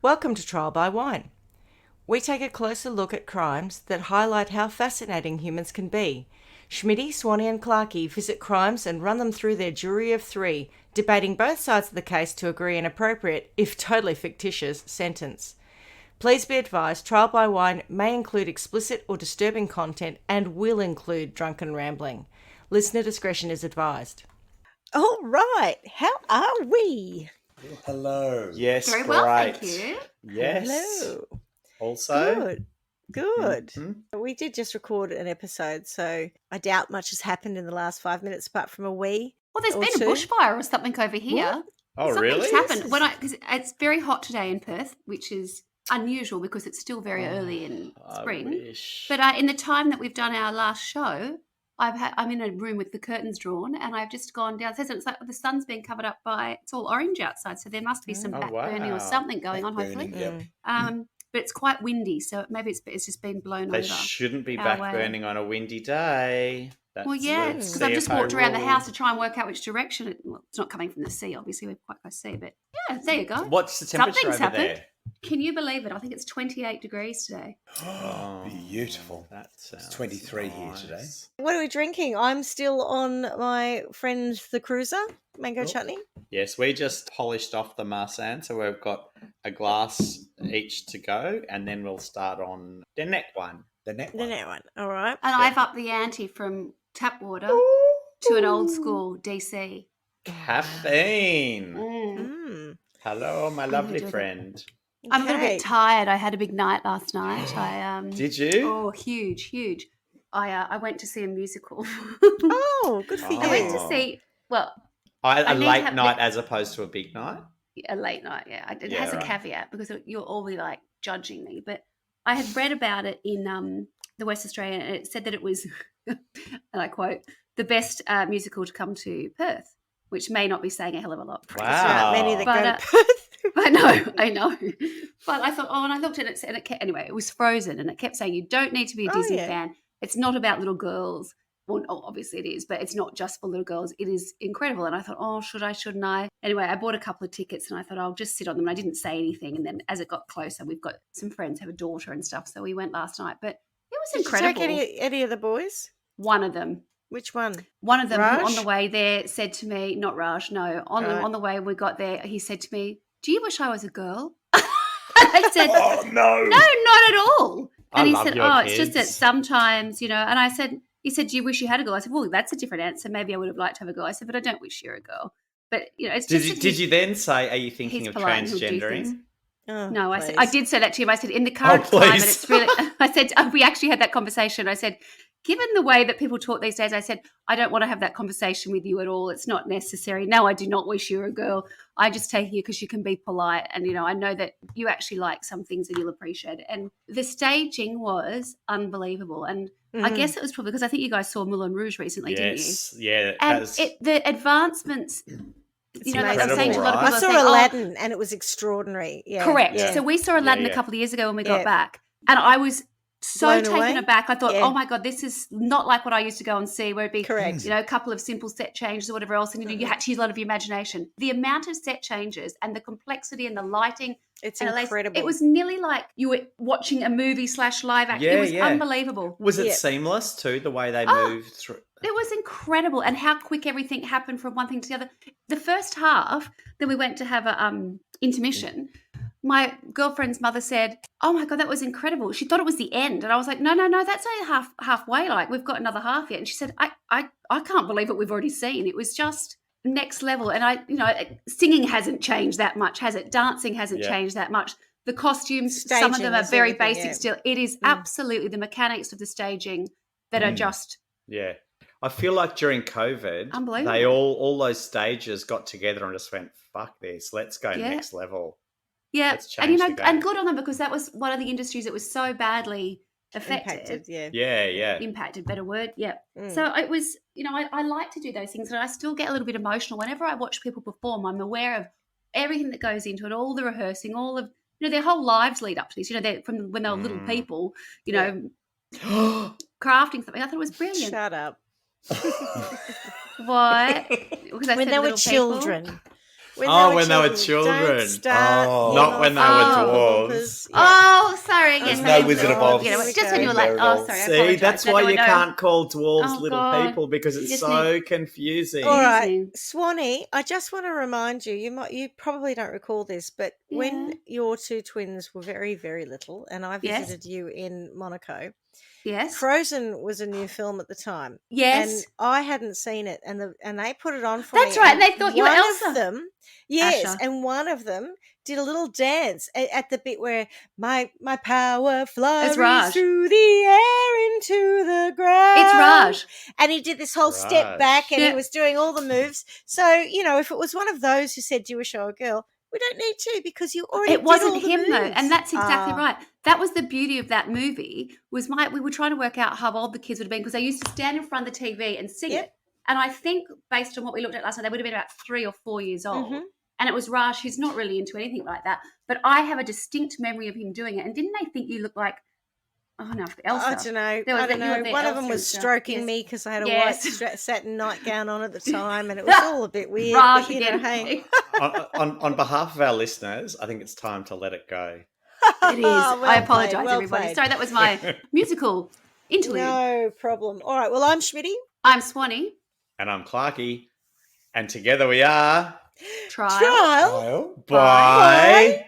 Welcome to Trial by Wine. We take a closer look at crimes that highlight how fascinating humans can be. Schmidty, Swanee and Clarkey visit crimes and run them through their jury of three, debating both sides of the case to agree an appropriate, if totally fictitious, sentence. Please be advised, Trial by Wine may include explicit or disturbing content and will include drunken rambling. Listener discretion is advised. All right, how are we? Hello. Yes, Very great. well, thank you. Yes. Hello. Also, Good. Mhm. We did just record an episode, so I doubt much has happened in the last 5 minutes apart from a wee. Well, there's Or been two. a bushfire or something over here. Oh, Something's really? happened. Because it's very hot today in Perth, which is unusual because it's still very early in spring. I wish. But in the time that we've done our last show, I'm in a room with the curtains drawn, and I've just gone downstairs, and it's like the sun's being covered up by, it's all orange outside, so there must be some Oh, back burning wow. or something going on, hopefully. Burning, yep. But it's quite windy, so maybe it's just been blown They over. shouldn't be our back way. burning on a windy day. That's Well, yeah, the because I've just CFO walked around the rule. house to try and work out which direction. It's not coming from the sea, obviously. We're quite close to the sea, but yeah, there you go. What's the temperature Something's over happened. there? Can you believe it? I think it's 28 degrees today. Beautiful. That sounds 23 here nice. today. What are we drinking? I'm still on my friend the Cruiser, mango chutney. Yes, we just polished off the Marsanne, so we've got a glass each to go, and then we'll start on the next one. The net The one. net one. All right. And I've upped the ante from tap water to an old school DC. Caffeine. Mm. Hello, my I'm lovely gonna do friend. I'm a little Okay. bit tired. I had a big night last night. Did you? Oh, huge. I went to see a musical. Oh, good for Oh. you. I went to see, well, A I need to late have night as opposed to a big night? a late night, yeah. It Yeah, has a right. caveat because you'll all be like judging me. But I had read about it in the West Australian, and it said that it was, and I quote, the best musical to come to Perth, which may not be saying a hell of a lot. Wow. That's right. Many that But, go to Perth. I know. But I thought, and I looked at it, and it kept, anyway, it was Frozen, and it kept saying, you don't need to be a Oh, Disney yeah. fan. It's not about little girls. Well, obviously it is, but it's not just for little girls. It is incredible. And I thought, should I, shouldn't I? Anyway, I bought a couple of tickets, and I thought I'll just sit on them. And I didn't say anything. And then as it got closer, we've got some friends who have a daughter and stuff. So we went last night. But it was Did you incredible. take any of the boys? One of them. Which one? One of them who Raj? on the way there said to me, not Raj, no, on the way we got there, he said to me, do you wish I was a girl? I said, Oh, no. no, not at all. I And he love said, your it's just that kids. sometimes, and I said, he said, do you wish you had a girl? I said, well, that's a different answer. Maybe I would have liked to have a girl. I said, but I don't wish you're a girl. But, it's Did just... you then say, are you thinking he's of polite and he'll do transgendering? things. Oh, No, I please. did say that to him. I said, in the current please. climate, it's really, I said, we actually had that conversation. I said, given the way that people talk these days, I said, I don't want to have that conversation with you at all. It's not necessary. No, I do not wish you were a girl. I just take you because you can be polite. And, I know that you actually like some things and you'll appreciate it. And the staging was unbelievable. And I Mhm. guess it was probably because I think you guys saw Moulin Rouge recently, didn't you? Yes, yeah. And that's- the advancements, It's like I'm incredible, saying to a lot of right? people, I saw saying, Aladdin and it was extraordinary. Yeah. correct. Yeah. So we saw Aladdin yeah. a couple of years ago when we Yeah. got back. And I was so Blown taken away? aback. I thought, Yeah. oh my God, this is not like what I used to go and see where it'd be, Correct. a couple of simple set changes or whatever else. And, you had to use a lot of your imagination. The amount of set changes and the complexity and the lighting. It's and incredible. It was nearly like you were watching a movie / live action. Yeah, It was yeah. unbelievable. was it Yeah. seamless too, the way they Oh. moved through? It was incredible, and how quick everything happened from one thing to the other. The first half, then we went to have a intermission. My girlfriend's mother said, "Oh my God, that was incredible." She thought it was the end, and I was like, "No, that's only halfway. Like we've got another half yet." And she said, "I can't believe what we've already seen. It was just next level." And singing hasn't changed that much, has it? Dancing hasn't Yeah. changed that much. The costumes, some of Staging them are is very everything, basic yeah. still. It is absolutely the mechanics of the staging that are just. Yeah. I feel like during COVID, Unbelievable. they all those stages got together and just went, fuck this, let's go Yeah. next level. Yeah, Let's and change the game. and good on them because that was one of the industries that was so badly affected. impacted. Yeah. Yeah. Impacted, better word. Yeah. Mm. So it was, I like to do those things, and I still get a little bit emotional whenever I watch people perform. I'm aware of everything that goes into it, all the rehearsing, all of their whole lives lead up to this. They're from when they were little people. Crafting something. I thought it was brilliant. Shut up. What? Because I When said they were little people? children. When they were children. Don't start Oh. him Not off when they with were the dwarves. bumpers. Yeah. Oh, sorry. Yes, There's that no is Wizard of little- Oz. You know, Here we just go. when you were like, Marigold. sorry, I See, apologise. that's That why no you one can't call dwarves Oh, little God. people, because it's Just so confusing. All right, Confusing. Swanee, I just want to remind you, you probably don't recall this, but when Yeah. your two twins were very, very little and I Yes. visited you in Monaco, Yes. Frozen was a new film at the time. Yes. And I hadn't seen it, and they put it on for That's me. right, and they thought you were one Elsa. of them, yes, Asher. and one of them did a little dance at the bit where my power flurries Raj. through the air into the ground. It's Raj. And he did this whole step Raj. back, and Yeah. he was doing all the moves. So, if it was one of those who said, "Do you wish I were a girl?" we don't need to, because you already It wasn't did all the him though, moves. and that's exactly Ah. right. That was the beauty of that movie. We were trying to work out how old the kids would have been, because they used to stand in front of the TV and sing Yep. it. And I think, based on what we looked at last night, they would have been about 3 or 4 years old. Mhm. And it was Raj, who's not really into anything like that. But I have a distinct memory of him doing it. And didn't they think you looked like, Elsa? I don't know. There was I don't that you were know. the One of Elsa them was and stuff. stroking Yes. me because I had a Yes. white satin nightgown on at the time, and it was all a bit weird. Raj But, you know, again. hey. on behalf of our listeners, I think it's time to let it go. It is. Well I apologise, played, well everybody. played. Sorry, that was my musical interlude. No problem. All right. Well, I'm Schmidty. I'm Swanee. And I'm Clarky. And together we are Trial. Trial. by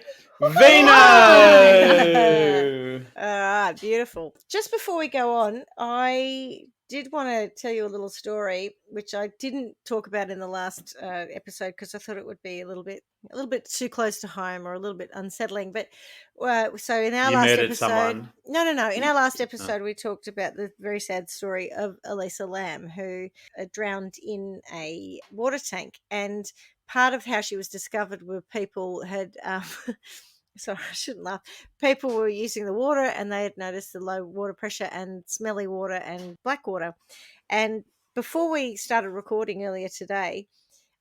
Vino. All right. Beautiful. Just before we go on, I did want to tell you a little story, which I didn't talk about in the last episode because I thought it would be a little bit too close to home or a little bit unsettling. But so in our You last murdered episode, someone? no. In our last episode, we talked about the very sad story of Elisa Lamb, who drowned in a water tank, and part of how she was discovered were people had. Sorry, I shouldn't laugh. People were using the water and they had noticed the low water pressure and smelly water and black water. And before we started recording earlier today,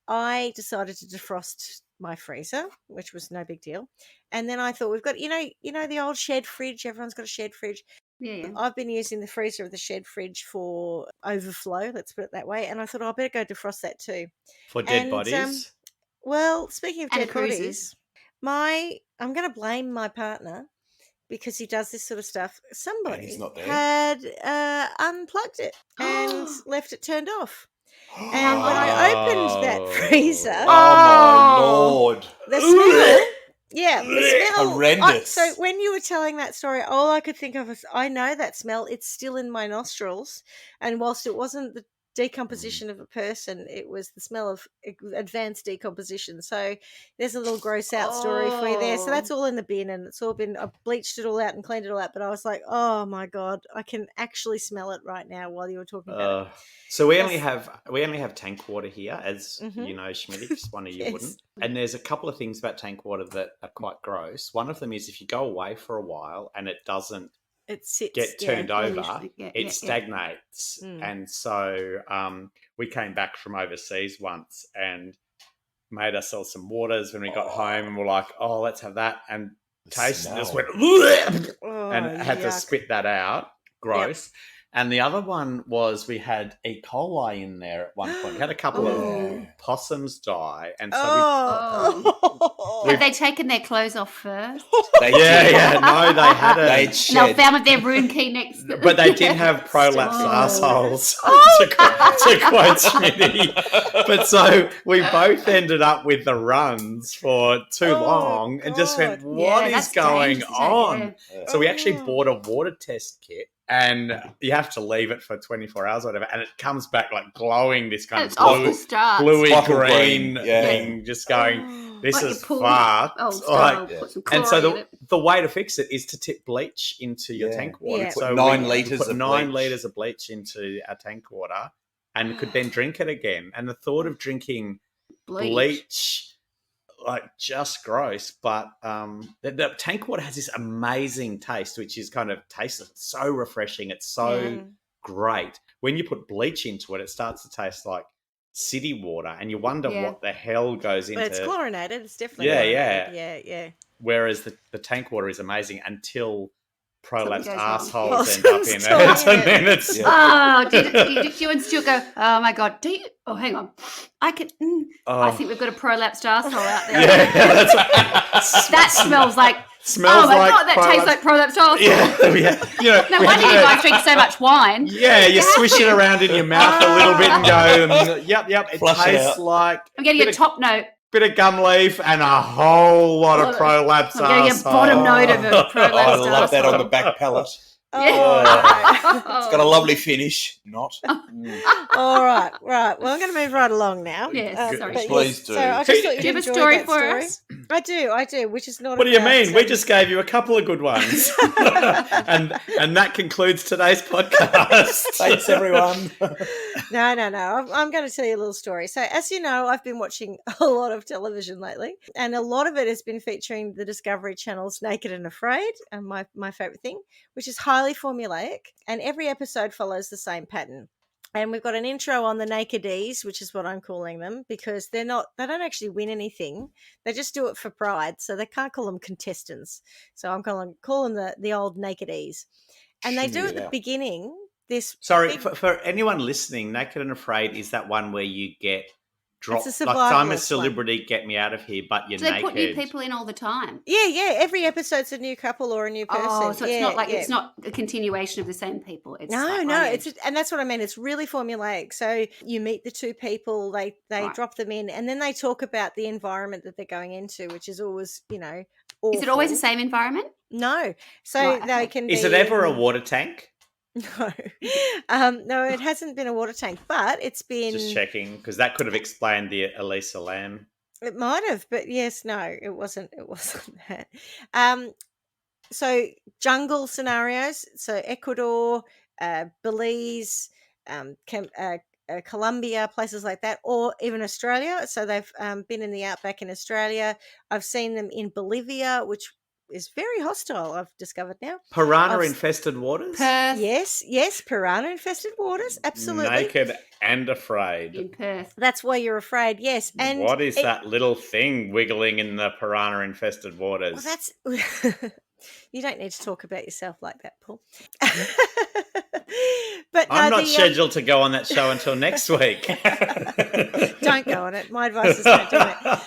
I decided to defrost my freezer, which was no big deal. And then I thought, we've got, you know, the old shed fridge. Everyone's got a shed fridge. Yeah. I've been using the freezer of the shed fridge for overflow, let's put it that way. And I thought, I better go defrost that too. For dead And, bodies. Well, speaking of And dead cruises. bodies, I'm going to blame my partner because he does this sort of stuff. Somebody he's not there. had unplugged it and left it turned off. And when I opened that freezer, Oh my lord. the smell, yeah, the smell. Horrendous. So when you were telling that story, all I could think of is, I know that smell. It's still in my nostrils. And whilst it wasn't the decomposition of a person, it was the smell of advanced decomposition. So there's a little gross out story for you there. So that's all in the bin, and it's all been, I bleached it all out and cleaned it all out, but I was like, oh my god, I can actually smell it right now while you were talking about it. So we Yes. only have tank water here, as Mhm. you know, Schmidty, because one of you Yes. wouldn't. And there's a couple of things about tank water that are quite gross. One of them is if you go away for a while and it doesn't It sits, get yeah. turned over, usually, yeah, it yeah. stagnates. Mm. And so we came back from overseas once and made ourselves some waters when we got home, and we're like, oh, let's have that. And tasted it, just smell. went, Oh, and had to yuck. spit that out. Gross. And the other one was we had E. coli in there at one point. We had a couple Oh. of possums die, and so Have they taken their clothes off first? They we, did. no, they hadn't. They'd And they shed. found with their room key next to But they did have prolapsed Oh. assholes, to quote Schmidty. But so we both ended up with the runs for too Oh, long and just went, God. what Yeah, is that's going dangerous, isn't it? on? Yeah. So we actually Oh. bought a water test kit, and you have to leave it for 24 hours or whatever, and it comes back like glowing, this kind It's of off blue, the start. bluey Bottle green green, yeah. thing, just going, Oh. this Like you is pull- fucked. Oh, Like, style, yeah. put some and so chlorine in it. the way to fix it is to tip bleach into your Yeah. tank water. Yeah. So Put 9 we litres put of 9 bleach. litres of bleach into our tank water and could then drink it again. And the thought of drinking bleach, like, just gross. But the tank water has this amazing taste, which is kind of tasteless. It's so refreshing. It's so Yeah. great. When you put bleach into it, it starts to taste like city water, and you wonder Yeah. what the hell goes into But it's chlorinated. It's definitely Yeah, chlorinated. Yeah. whereas the tank water is amazing until prolapsed Something goes wrong. assholes end up in Possums it. dying. And then it's... Oh, did you and Stuart go, oh my God, do you? Oh, hang on. I Oh. think we've got a prolapsed arsehole out there. Yeah, that's right. That smells like, Smells oh my like God, that tastes like prolapsed arsehole. Yeah. You know, No wonder you guys drink so much wine. Yeah, you swish it around in your mouth a little bit and go, yep, it Flush it tastes out. like I'm getting a top note. bit of gum leaf and a whole lot of prolapse I'm getting a bottom note of a Oh, I prolapsed love that on the arsehole. back palate. Oh, It's got a lovely finish. Not. all right. Well, I'm going to move right along now. Yes, sorry. but Please do. So I just thought Do you'd you have a enjoy story that for story. us? I do, which is not What do you about, mean? We just gave you a couple of good ones. and that concludes today's podcast. Thanks, everyone. No. I'm going to tell you a little story. So, as you know, I've been watching a lot of television lately, and a lot of it has been featuring the Discovery Channel's Naked and Afraid, and my favorite thing, which is highly formulaic, and every episode follows the same pattern. And we've got an intro on the Nakedies, which is what I'm calling them, because they don't actually win anything. They just do it for pride. So they can't call them contestants. So I'm calling them the old Nakedies. And they do at the beginning this. Sorry, for anyone listening, Naked and Afraid is that one where you get dropped. It's a Like, I'm a survivalist celebrity, get me out of here, but you're Do they naked. put new people in all the time? Yeah. Every episode's a new couple or a new person. Oh, so it's not like yeah. it's not a continuation of the same people. It's No, like and that's what I mean. It's really formulaic. So you meet the two people, they Right. drop them in, and then they talk about the environment that they're going into, which is always, awful. Is it always the same environment? No. So Right, they okay. can Is be it ever a in- water tank? No. No, it hasn't been a water tank, but it's been. Just checking, because that could have explained the Elisa Lam. It might have, but yes, no, it wasn't. It wasn't that. So jungle scenarios. So Ecuador, Belize, Colombia, places like that, or even Australia. So they've been in the outback in Australia. I've seen them in Bolivia, which is very hostile, I've discovered now. Piranha-infested waters? Perth. Yes, piranha-infested waters, absolutely. Naked and Afraid. In Perth. That's why you're afraid, yes. And What is that little thing wiggling in the piranha-infested waters? Well, that's you don't need to talk about yourself like that, Paul. But I'm no, not scheduled to go on that show until next week. Don't go on it. My advice is don't do it.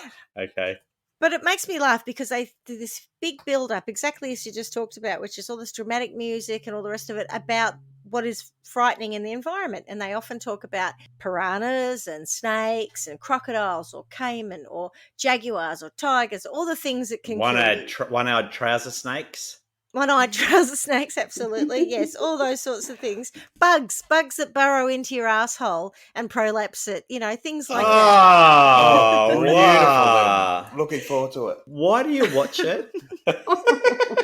Okay. But it makes me laugh because they do this big build-up, exactly as you just talked about, which is all this dramatic music and all the rest of it about what is frightening in the environment. And they often talk about piranhas and snakes and crocodiles or caiman or jaguars or tigers, all the things that can kill you. One-eyed trouser snakes. One-eyed trouser snakes, absolutely. Yes, all those sorts of things. Bugs that burrow into your asshole and prolapse it. Things like that. Oh, Beautiful. wow. then. Looking forward to it. Why do you watch it?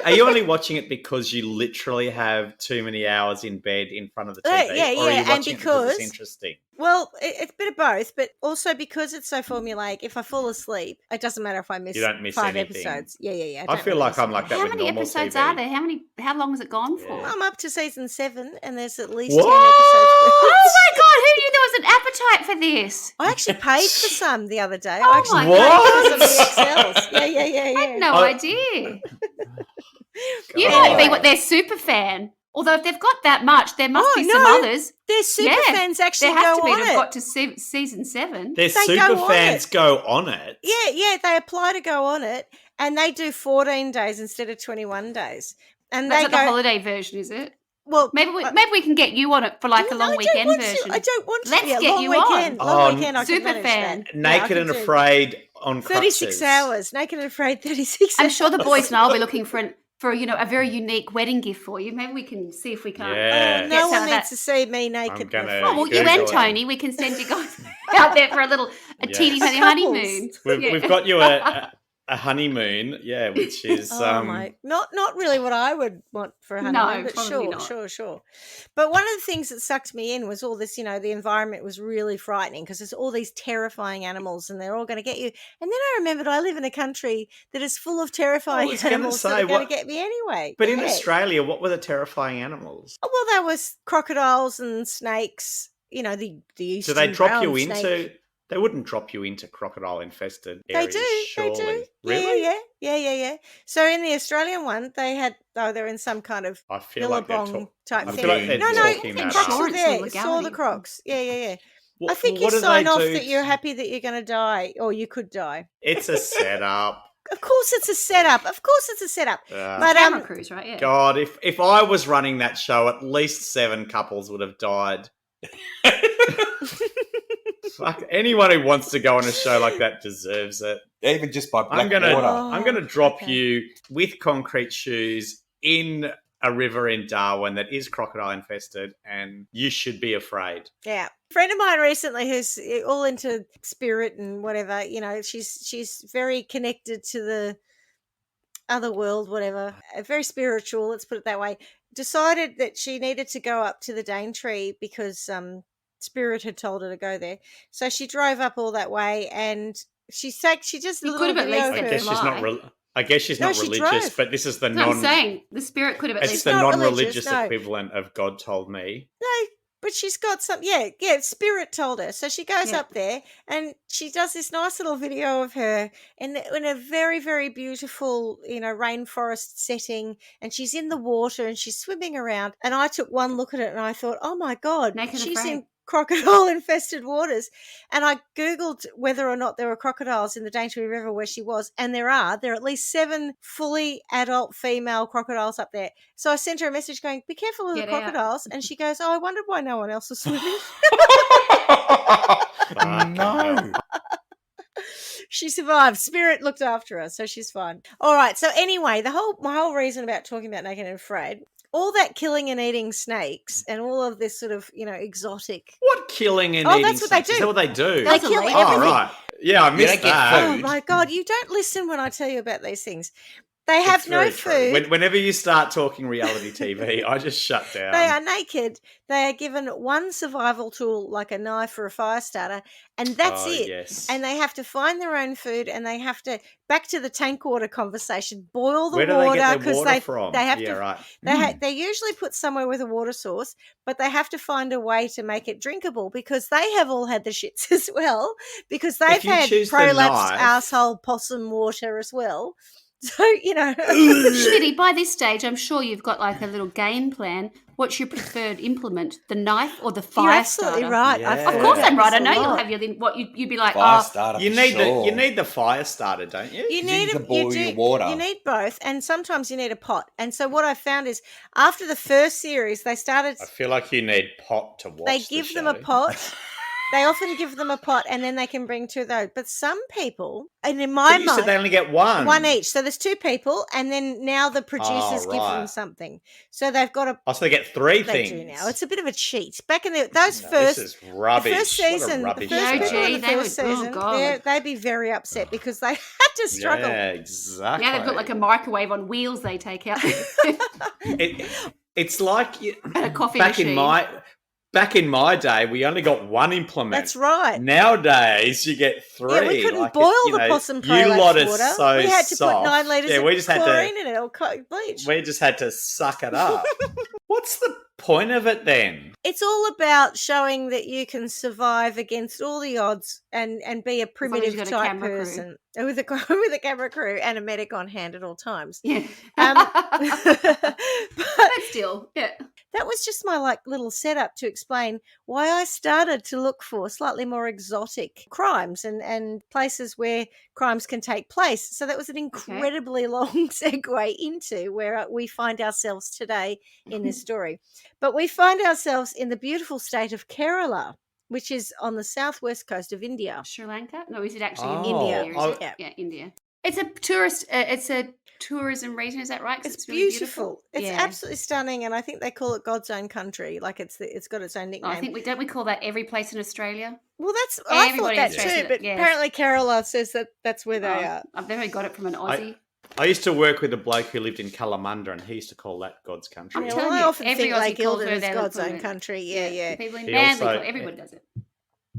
Are you only watching it because you literally have too many hours in bed in front of the TV? Yeah, or are you and watching it because it's because- interesting? Well, it's a bit of both, but also because it's so formulaic, if I fall asleep, it doesn't matter if I miss, You don't miss 5 anything. episodes. Yeah. I don't feel really like miss I'm like that anything. How with many normal episodes TV. are there? How long has it gone for? Yeah. I'm up to season 7, and there's at least What? 10 episodes. Oh my God, who knew there was an appetite for this? I actually paid for some the other day. Oh I actually my paid for some of the XLs. Yeah. I had no Oh. idea. You God. might be what their super fan. Although if they've got that much, there must Oh, be some no. others. Their super Yeah, fans actually There has go to be on to have it. got to season 7. Their They super go on fans it. go on it. Yeah, they apply to go on it, and they do 14 days instead of 21 days. And That's they like go, the holiday version, is it? well, Maybe we can get you on it for like a No, long I don't weekend want to. version. I don't want to. Let's Yeah, get long you weekend. on. Long Oh, weekend, I can super manage fan. that. Yeah, I Naked can and do Afraid on 36 crutches. hours. Naked and Afraid 36 I'm hours. sure the boys and I will be looking for a very unique wedding gift for you. Maybe we can see if we can't. Yeah. Oh, Get no some one of needs that. to see me naked. I'm gonna- Oh, well, you Google and it. Tony, we can send you guys out there for a Yes. teeny tiny Couples. honeymoon. We've got you a honeymoon, yeah, which is Oh my! Not really what I would want for a honeymoon, but probably not. sure. But one of the things that sucked me in was all this. The environment was really frightening because there's all these terrifying animals, and they're all going to get you. And then I remembered I live in a country that is full of terrifying was gonna animals that say, are going what- to get me anyway. But in Yeah. Australia, what were the terrifying animals? Oh, well, there was crocodiles and snakes. The Do eastern they drop you brown into? snake. They wouldn't drop you into crocodile-infested areas, They do. surely. They do. Really? Yeah. So in the Australian one, they're in some kind of I feel like they're billabong type I thing. feel like they're No, talking that Crocs up. are Insurance there. or Saw the legality. Crocs. Yeah. What, I think you what do they sign off do that you're to- happy that you're going to die, or you could die. It's a setup. Of course, it's a setup. But Camera crews, right? Yeah. God, if I was running that show, at least 7 couples would have died. Fuck, anyone who wants to go on a show like that deserves it. Even just by black I'm gonna water. I'm gonna drop okay. you with concrete shoes in a river in Darwin that is crocodile infested, and you should be afraid. yeah, a friend of mine recently who's all into spirit and whatever. She's very connected to the other world, whatever. Very spiritual. Let's put it that way. Decided that she needed to go up to the Daintree because Spirit had told her to go there. So she drove up all that way, and she just a You little could have at video least of I her. guess she's not. I guess she's No, not she religious, drove. but this is the That's what I'm saying. The spirit could have at It's least. the not non-religious religious, no. equivalent of God told me. No, but she's got some. Yeah. Spirit told her. So she goes Yeah. up there, and she does this nice little video of her in a very, very beautiful, rainforest setting, and she's in the water and she's swimming around. And I took one look at it and I thought, oh my God, Naked and she's afraid. in crocodile infested waters. And I googled whether or not there were crocodiles in the Daintree River where she was, and there are at least 7 fully adult female crocodiles up there. So I sent her a message going, be careful of Get the out. crocodiles. And she goes, oh, I wondered why no one else was swimming. No. She survived. Spirit looked after her, so she's fine. All right, so anyway, my whole reason about talking about Naked and Afraid, all that killing and eating snakes and all of this sort of, exotic. What killing and Oh, eating that's what they snakes? Is do. that what they do? They That's kill illegal. everything. Oh, right. Yeah, I missed don't get that. food. Oh my God, you don't listen when I tell you about these things. They have It's no very true. food. Whenever you start talking reality TV, I just shut down. They are naked. They are given one survival tool, like a knife or a fire starter, and that's it. Yes. And they have to find their own food, and they have to, back to the tank water conversation, boil the Where do water they get their because water from? they have yeah, to. right. They usually put somewhere with a water source, but they have to find a way to make it drinkable because they have all had the shits as well, because they've you had choose the prolapsed knife- asshole possum water as well. So, Schmidty, by this stage, I'm sure you've got like a little game plan. What's your preferred implement, the knife or the fire You're absolutely starter? right. Yeah. I've Of thought course, about I'm right. this I a know you'll lot. have you'd be like, Fire oh, starter. You for need sure. you need the fire starter, don't you? You You need can boil your do- water. You need both, and sometimes you need a pot. And so what I found is, after the first series, they started. I feel like you need pot to watch. They the give them a show. pot. They often give them a pot, and then they can bring 2 of those. But some people, and in But my you said mind, they only get one. one each. So there's 2 people, and then now the producers give them right. something. So they've got a. Oh, so they get 3 They things. do now. It's a bit of a cheat. Back in those No, first. This is rubbish. The first season, What a the rubbish first No, people show. in gee, the they first would- oh, season, God. they'd be very upset because they had to struggle. Yeah, exactly. now they've got like a microwave on wheels they take out. It's like And a coffee back machine. Back in my day, we only got one implement. That's right. Nowadays, you get 3. Yeah, we couldn't Like, boil you the know, possum you lot prolapse are water. so We had to soft. put 9 litres Yeah, of we just had chlorine to. in it or bleach. We just had to suck it up. What's the point of it then? It's all about showing that you can survive against all the odds and be a long as primitive you've got a type camera crew. person with a camera crew and a medic on hand at all times. Yeah. But But still, yeah. that was just my little setup to explain why I started to look for slightly more exotic crimes and places where crimes can take place. So that was an incredibly long segue into where we find ourselves today in this story. But we find ourselves in the beautiful state of Kerala, which is on the southwest coast of India. Sri Lanka? No, is it actually in Oh, India? Is it? yeah. Yeah, India. It's a tourist. It's a tourism region. Is that right? 'Cause It's really beautiful. It's Yeah. absolutely stunning, and I think they call it God's own country. Like it's got its own Oh, nickname. I think don't we call that every place in Australia? Well, I thought Everybody that in too, Australia, but yes. apparently Kerala says that's where they are. I've never got it from an Aussie. I used to work with a bloke who lived in Kalamunda, and he used to call that God's country. I'm Yeah, telling well, I you, often every think Aussie Lake calls Eildon where is they God's live own from it. country. Yeah. People in He Manly, also- everybody does it.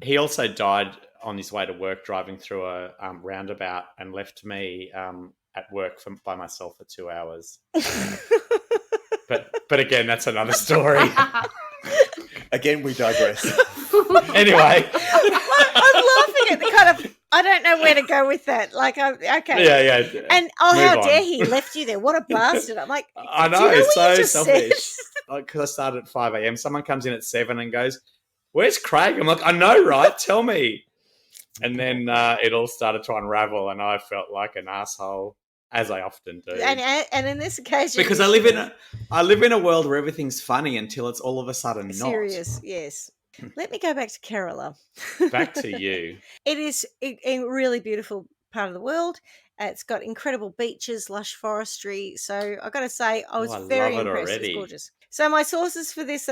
He also died on his way to work driving through a roundabout and left me at work by myself for 2 hours. But again, that's another story. Again, we digress. Anyway, I'm laughing I don't know where to go with that. Like, okay. Yeah. And Move how on. dare he left you there? What a bastard! I'm like, I know, do you know it's what you so just selfish. said? Because I started at 5 a.m. Someone comes in at 7 and goes, "Where's Craig?" I'm like, "I know, right? Tell me." And then it all started to unravel, and I felt like an asshole, as I often do. And in this occasion, Because I live in a world where everything's funny until it's all of a sudden not. serious. Yes. Let me go back to Kerala. Back to you. It is a really beautiful part of the world. It's got incredible beaches, lush forestry. So I've got to say, I was very love it impressed. already. It's gorgeous. So my sources for this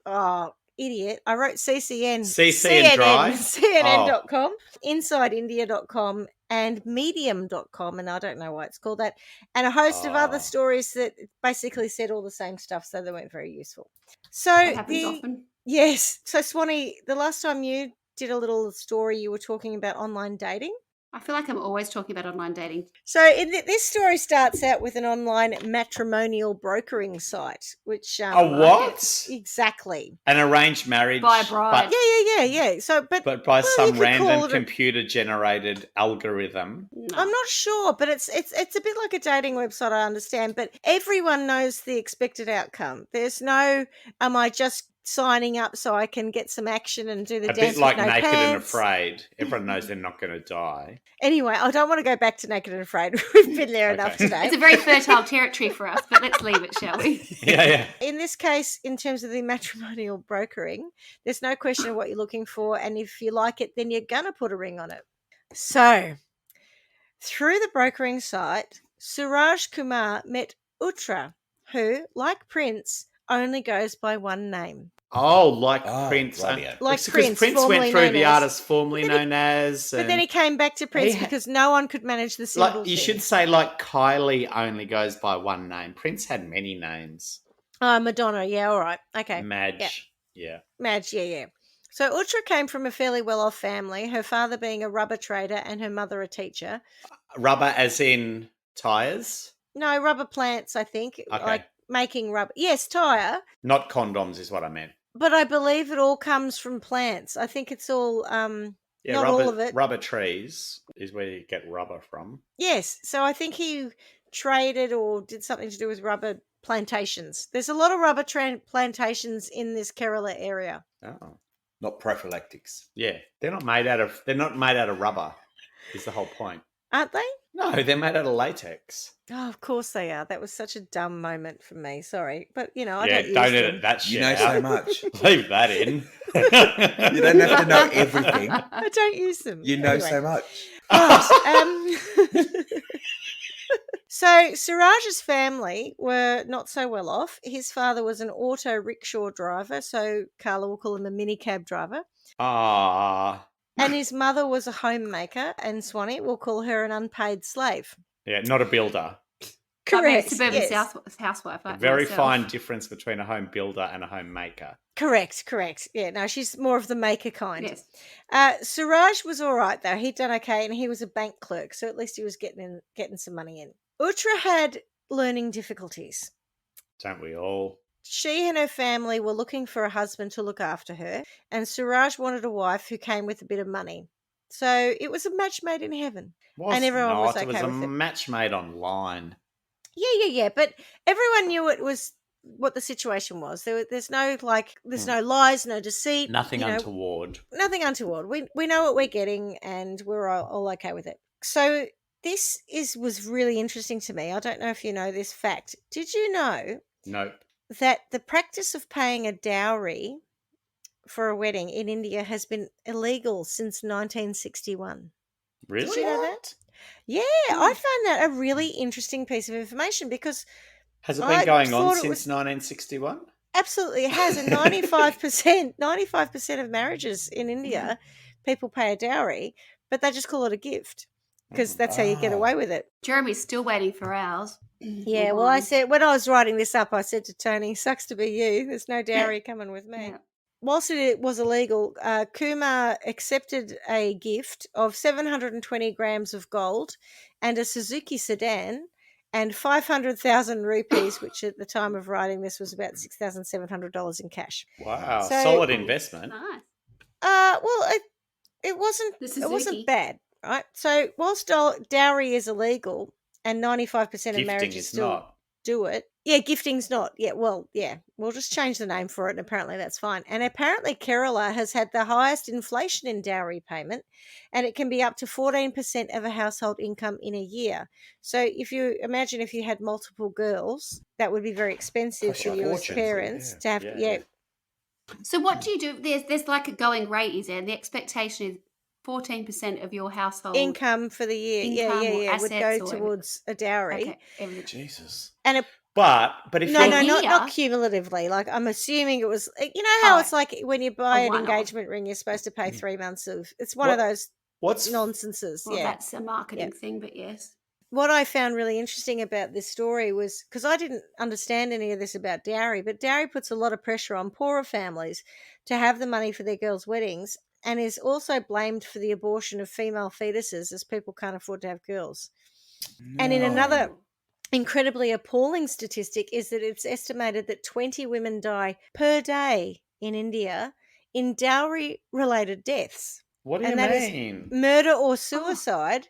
are idiot. I wrote CCN. CCN Dry? CNN.com, InsideIndia.com, and Medium.com. And I don't know why it's called that. And a host of other stories that basically said all the same stuff. So they weren't very useful. So That happens often. Yes. So Swanee, the last time you did a little story, you were talking about online dating. I feel like I'm always talking about online dating. So this story starts out with an online matrimonial brokering site, which A what? Exactly. An arranged marriage By a bride. Yeah. So, but by you some could random call it computer generated algorithm. No. I'm not sure, but it's a bit like a dating website, I understand. But everyone knows the expected outcome. There's no, am I just signing up so I can get some action and do the A dance bit like with no Naked and pants? Afraid. Everyone knows they're not going to die. Anyway, I don't want to go back to Naked and Afraid. We've been there enough Okay. today. It's a very fertile territory for us, but let's leave it, shall we? Yeah. In this case, in terms of the matrimonial brokering, there's no question of what you're looking for. And if you like it, then you're going to put a ring on it. So, through the brokering site, Suraj Kumar met Uthra, who, like Prince, only goes by one name. Oh, like Oh, Prince. rightio. Like Because Prince, Prince formerly went through known the as. artist formerly But then he- known as. But then he came back to Prince He- because no one could manage the symbol Like you thing. should say, like Kylie only goes by one name. Prince had many names. Madonna, yeah, all right. Okay. Madge, yeah. Madge, yeah. So Uthra came from a fairly well-off family, her father being a rubber trader and her mother a teacher. Rubber, as in tires, No, rubber plants, I think. Okay. Like making rubber. Yes, tire. not condoms, is what I meant. But I believe it all comes from plants. I think it's all Yeah, not rubber, all of it. Rubber trees is where you get rubber from. Yes. So I think he traded or did something to do with rubber plantations. There's a lot of rubber plantations in this Kerala area. Oh, Not prophylactics. yeah. They're not made out of rubber. Is the whole point? Aren't they? No, they're made out of latex. Oh, of course they are. That was such a dumb moment for me. Sorry. But, I Yeah, don't use don't them. edit that shit You know out. so much. Leave that in. You don't have to know everything. I don't use them. You know Anyway. so much. Right, so Suraj's family were not so well off. His father was an auto rickshaw driver, so Carla will call him a minicab driver. Ah, And his mother was a homemaker, and Swanee will call her an unpaid slave. yeah, not a builder. Like me, a Correct. suburban yes. housewife. A Like very myself. fine difference between a home builder and a homemaker. Correct. Yeah, no, she's more of the maker kind. Yes. Suraj was all right, though. He'd done okay, and he was a bank clerk, so at least he was getting some money in. Uthra had learning difficulties. Don't we all? She and her family were looking for a husband to look after her, and Suraj wanted a wife who came with a bit of money. So it was a match made in heaven. And everyone was It was okay a with it. match made online. Yeah. But everyone knew it was what the situation was. There's no no lies, no deceit. Nothing untoward. Nothing untoward. We know what we're getting, and we're all okay with it. So this was really interesting to me. I don't know if you know this fact. Did you know Nope. that the practice of paying a dowry for a wedding in India has been illegal since 1961? Really? Did you know that? Yeah, I found that a really interesting piece of information because Has it I been going on thought it since was- 1961? absolutely it has. And 95% of marriages in India, people pay a dowry, but they just call it a gift because that's how you get away with it. Jeremy's still waiting for ours. Yeah, well, I said when I was writing this up, I said to Tony, "Sucks to be you. There's no dowry coming with me." Yeah. Whilst it was illegal, Kumar accepted a gift of 720 grams of gold and a Suzuki sedan and 500,000 rupees, which at the time of writing this was about $6,700 in cash. Wow. So- Solid investment. Nice. Well, it wasn't The it Suzuki. wasn't bad, right? So whilst dowry is illegal and 95% of Gifting marriages is still not. do it. Yeah, gifting's not. Yeah, well, yeah. We'll just change the name for it and apparently that's fine. And apparently Kerala has had the highest inflation in dowry payment and it can be up to 14% of a household income in a year. So if you imagine if you had multiple girls, that would be very expensive Cost for you a you as fortune. parents to have Yeah. So what do you do? There's like a going rate, is there? And the expectation is 14% of your household income for the year. income or Yeah. Would go assets or towards a dowry. Okay, everything. Jesus. And But if no, you're not Here- cumulatively. Like I'm assuming it was. You know how it's like when you buy an one-off. engagement ring, you're supposed to pay 3 months of. It's one of What- those what's nonsenses. Well, yeah. that's a marketing thing, but yes. What I found really interesting about this story was because I didn't understand any of this about dowry, but dowry puts a lot of pressure on poorer families to have the money for their girls' weddings and is also blamed for the abortion of female fetuses as people can't afford to have girls. And in another incredibly appalling statistic is that it's estimated that 20 women die per day in India in dowry related deaths. what do you And that is mean? murder or suicide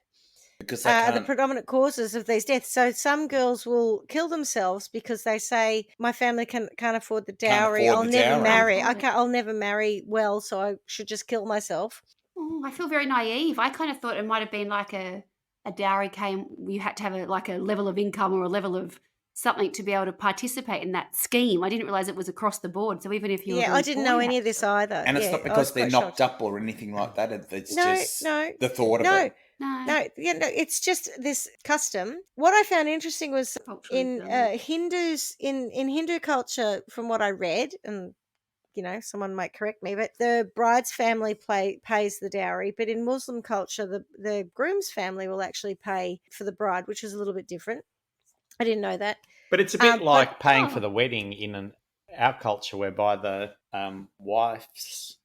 Because they are the can't. predominant causes of these deaths. So some girls will kill themselves because they say, my family can't afford the dowry. afford I'll the never dowry. marry. Afford it. I'll never marry well, so I should just kill myself. Oh, I feel very naive. I kind of thought it might have been like a dowry you had to have a level of income or a level of something to be able to participate in that scheme. I didn't realize it was across the board. So even if you were Yeah, very I didn't poor, know you any had of this to. either. And it's Yeah, not I because was they're quite knocked shocked. up or anything like that. It's No, just no, the thought of no. it. No, It's just this custom. What I found interesting was culturally in done. Hindus, in Hindu culture, from what I read, and someone might correct me, but the bride's family pays the dowry, but in Muslim culture, the groom's family will actually pay for the bride, which is a little bit different. I didn't know that. But it's a bit but- like paying for the wedding in our culture, whereby the wives,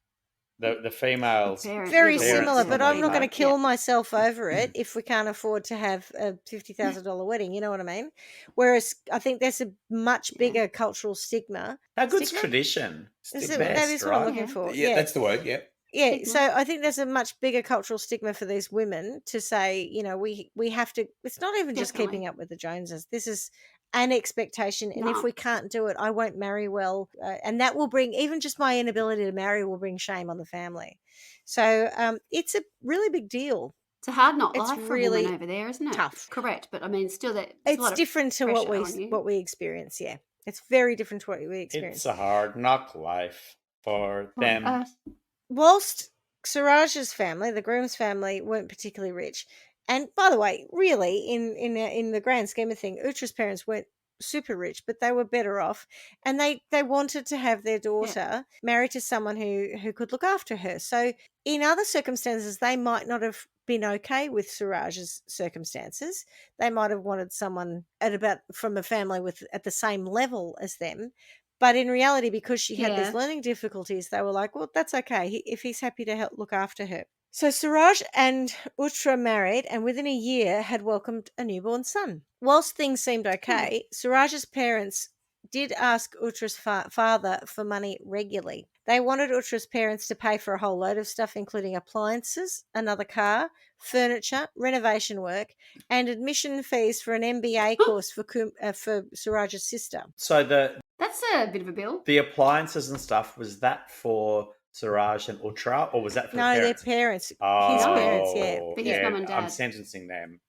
the females, Parent, Very yeah, the similar, parents but will I'm be not going to like, kill yeah. myself over it if we can't afford to have a $50,000 wedding. You know what I mean? Whereas I think there's a much bigger cultural stigma. how good's Stigma? tradition? Is The it- best, that is what I'm right? looking Yeah. for. Yeah, that's the word. Yeah. Yeah, Stigma. so I think there's a much bigger cultural stigma for these women to say, we have to. It's not even just Definitely. keeping up with the Joneses. This is an expectation, and if No. we can't do it, I won't marry well, and that will bring even just my inability to marry will bring shame on the family. So it's a really big deal. It's a hard not It's life for a really woman over there, isn't it? tough. Correct, but I mean, still, that it's a It's lot of different to what pressure on you. we experience. Yeah, it's very different to what we experience. It's a hard knock life for Well, them. Whilst Suraj's family, the groom's family, weren't particularly rich, and by the way, really, in the grand scheme of things, Utra's parents weren't super rich, but they were better off, and they wanted to have their daughter married to someone who could look after her. So, in other circumstances, they might not have been okay with Suraj's circumstances. They might have wanted someone from a family at the same level as them. But in reality, because she had Yeah. these learning difficulties, they were like, well, that's okay if he's happy to help look after her. So Suraj and Uthra married and within a year had welcomed a newborn son. Whilst things seemed okay, Suraj's parents did ask Uthra's father for money regularly. They wanted Uthra's parents to pay for a whole load of stuff, including appliances, another car, furniture, renovation work, and admission fees for an MBA course for Suraj's sister. So That's a bit of a bill. the appliances and stuff, was that for Suraj and Uthra, or was that for No, the their parents? parents. His parents, yeah. But his mum and I'm dad. sentencing them.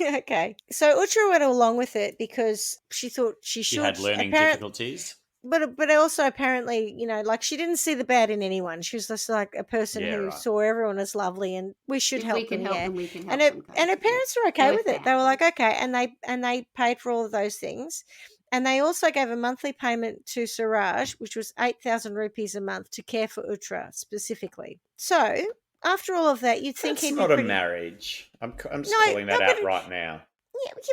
Okay. So Uthra went along with it because she thought she should. She had learning difficulties. But also apparently, like she didn't see the bad in anyone. She was just like a person Yeah, who right. saw everyone as lovely and we should If help we can them. help Yeah. them, we can help And them. her parents were okay Both with it. are They were happy. like, okay, and they paid for all of those things. And they also gave a monthly payment to Suraj, which was 8,000 rupees a month to care for Uthra specifically. So after all of that, you'd think That's he'd not be a pretty... marriage. I'm just No, calling that no, out but right now. Yeah, but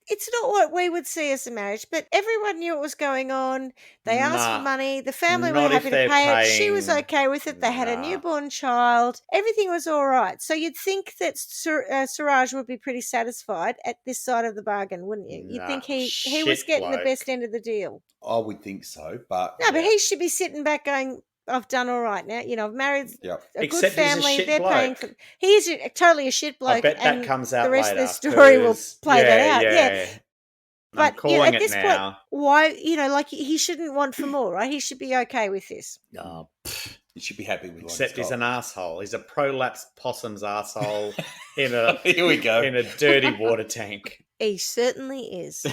it's not what we would see as a marriage. But everyone knew what was going on. They asked for Nah, money. The family were not if happy to they're pay it. She was paying- okay with it. They had a Nah. newborn child. Everything was all right. So you'd think that Suraj would be pretty satisfied at this side of the bargain, wouldn't you? You'd Nah, think he was shit getting the bloke. best end of the deal. I would think so, but No, but he should be sitting back going, I've done all right now. I've married Yep. a Except good he's a family. shit They're paying bloke. for. He's totally a shit bloke. I bet that and comes out the rest later. of the story will 'cause- play that out. Yeah. I'm But calling at it this point, now. why? He shouldn't want for more, right? He should be okay with this. Oh, You should be happy with what except he's got. an asshole. He's a prolapsed possum's asshole in a Here we go. in a dirty water tank. He certainly is.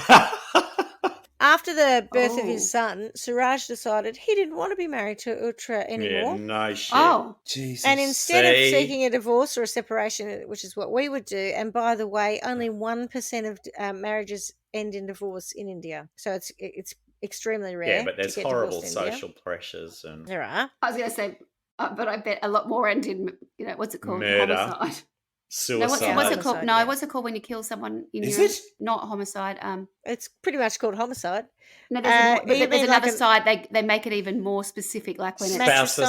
After the birth of Oh. his son, Suraj decided he didn't want to be married to Uthra Yeah, anymore. no shit. Oh, Jesus. And instead of See? seeking a divorce or a separation, which is what we would do, and by the way, only 1% of marriages end in divorce in India. So it's extremely rare. Yeah, but there's to get horrible divorced in India. social pressures and There are. I was going to say, but I bet a lot more end in, what's it called? Murder. Homicide. suicide. No, what's it called? Homicide, No, yeah. what's it called when you kill someone in Is Europe? it? Not homicide. It's pretty much called homicide. No, there's, you there's mean another like side. They make it even more specific, like when it's Matricide?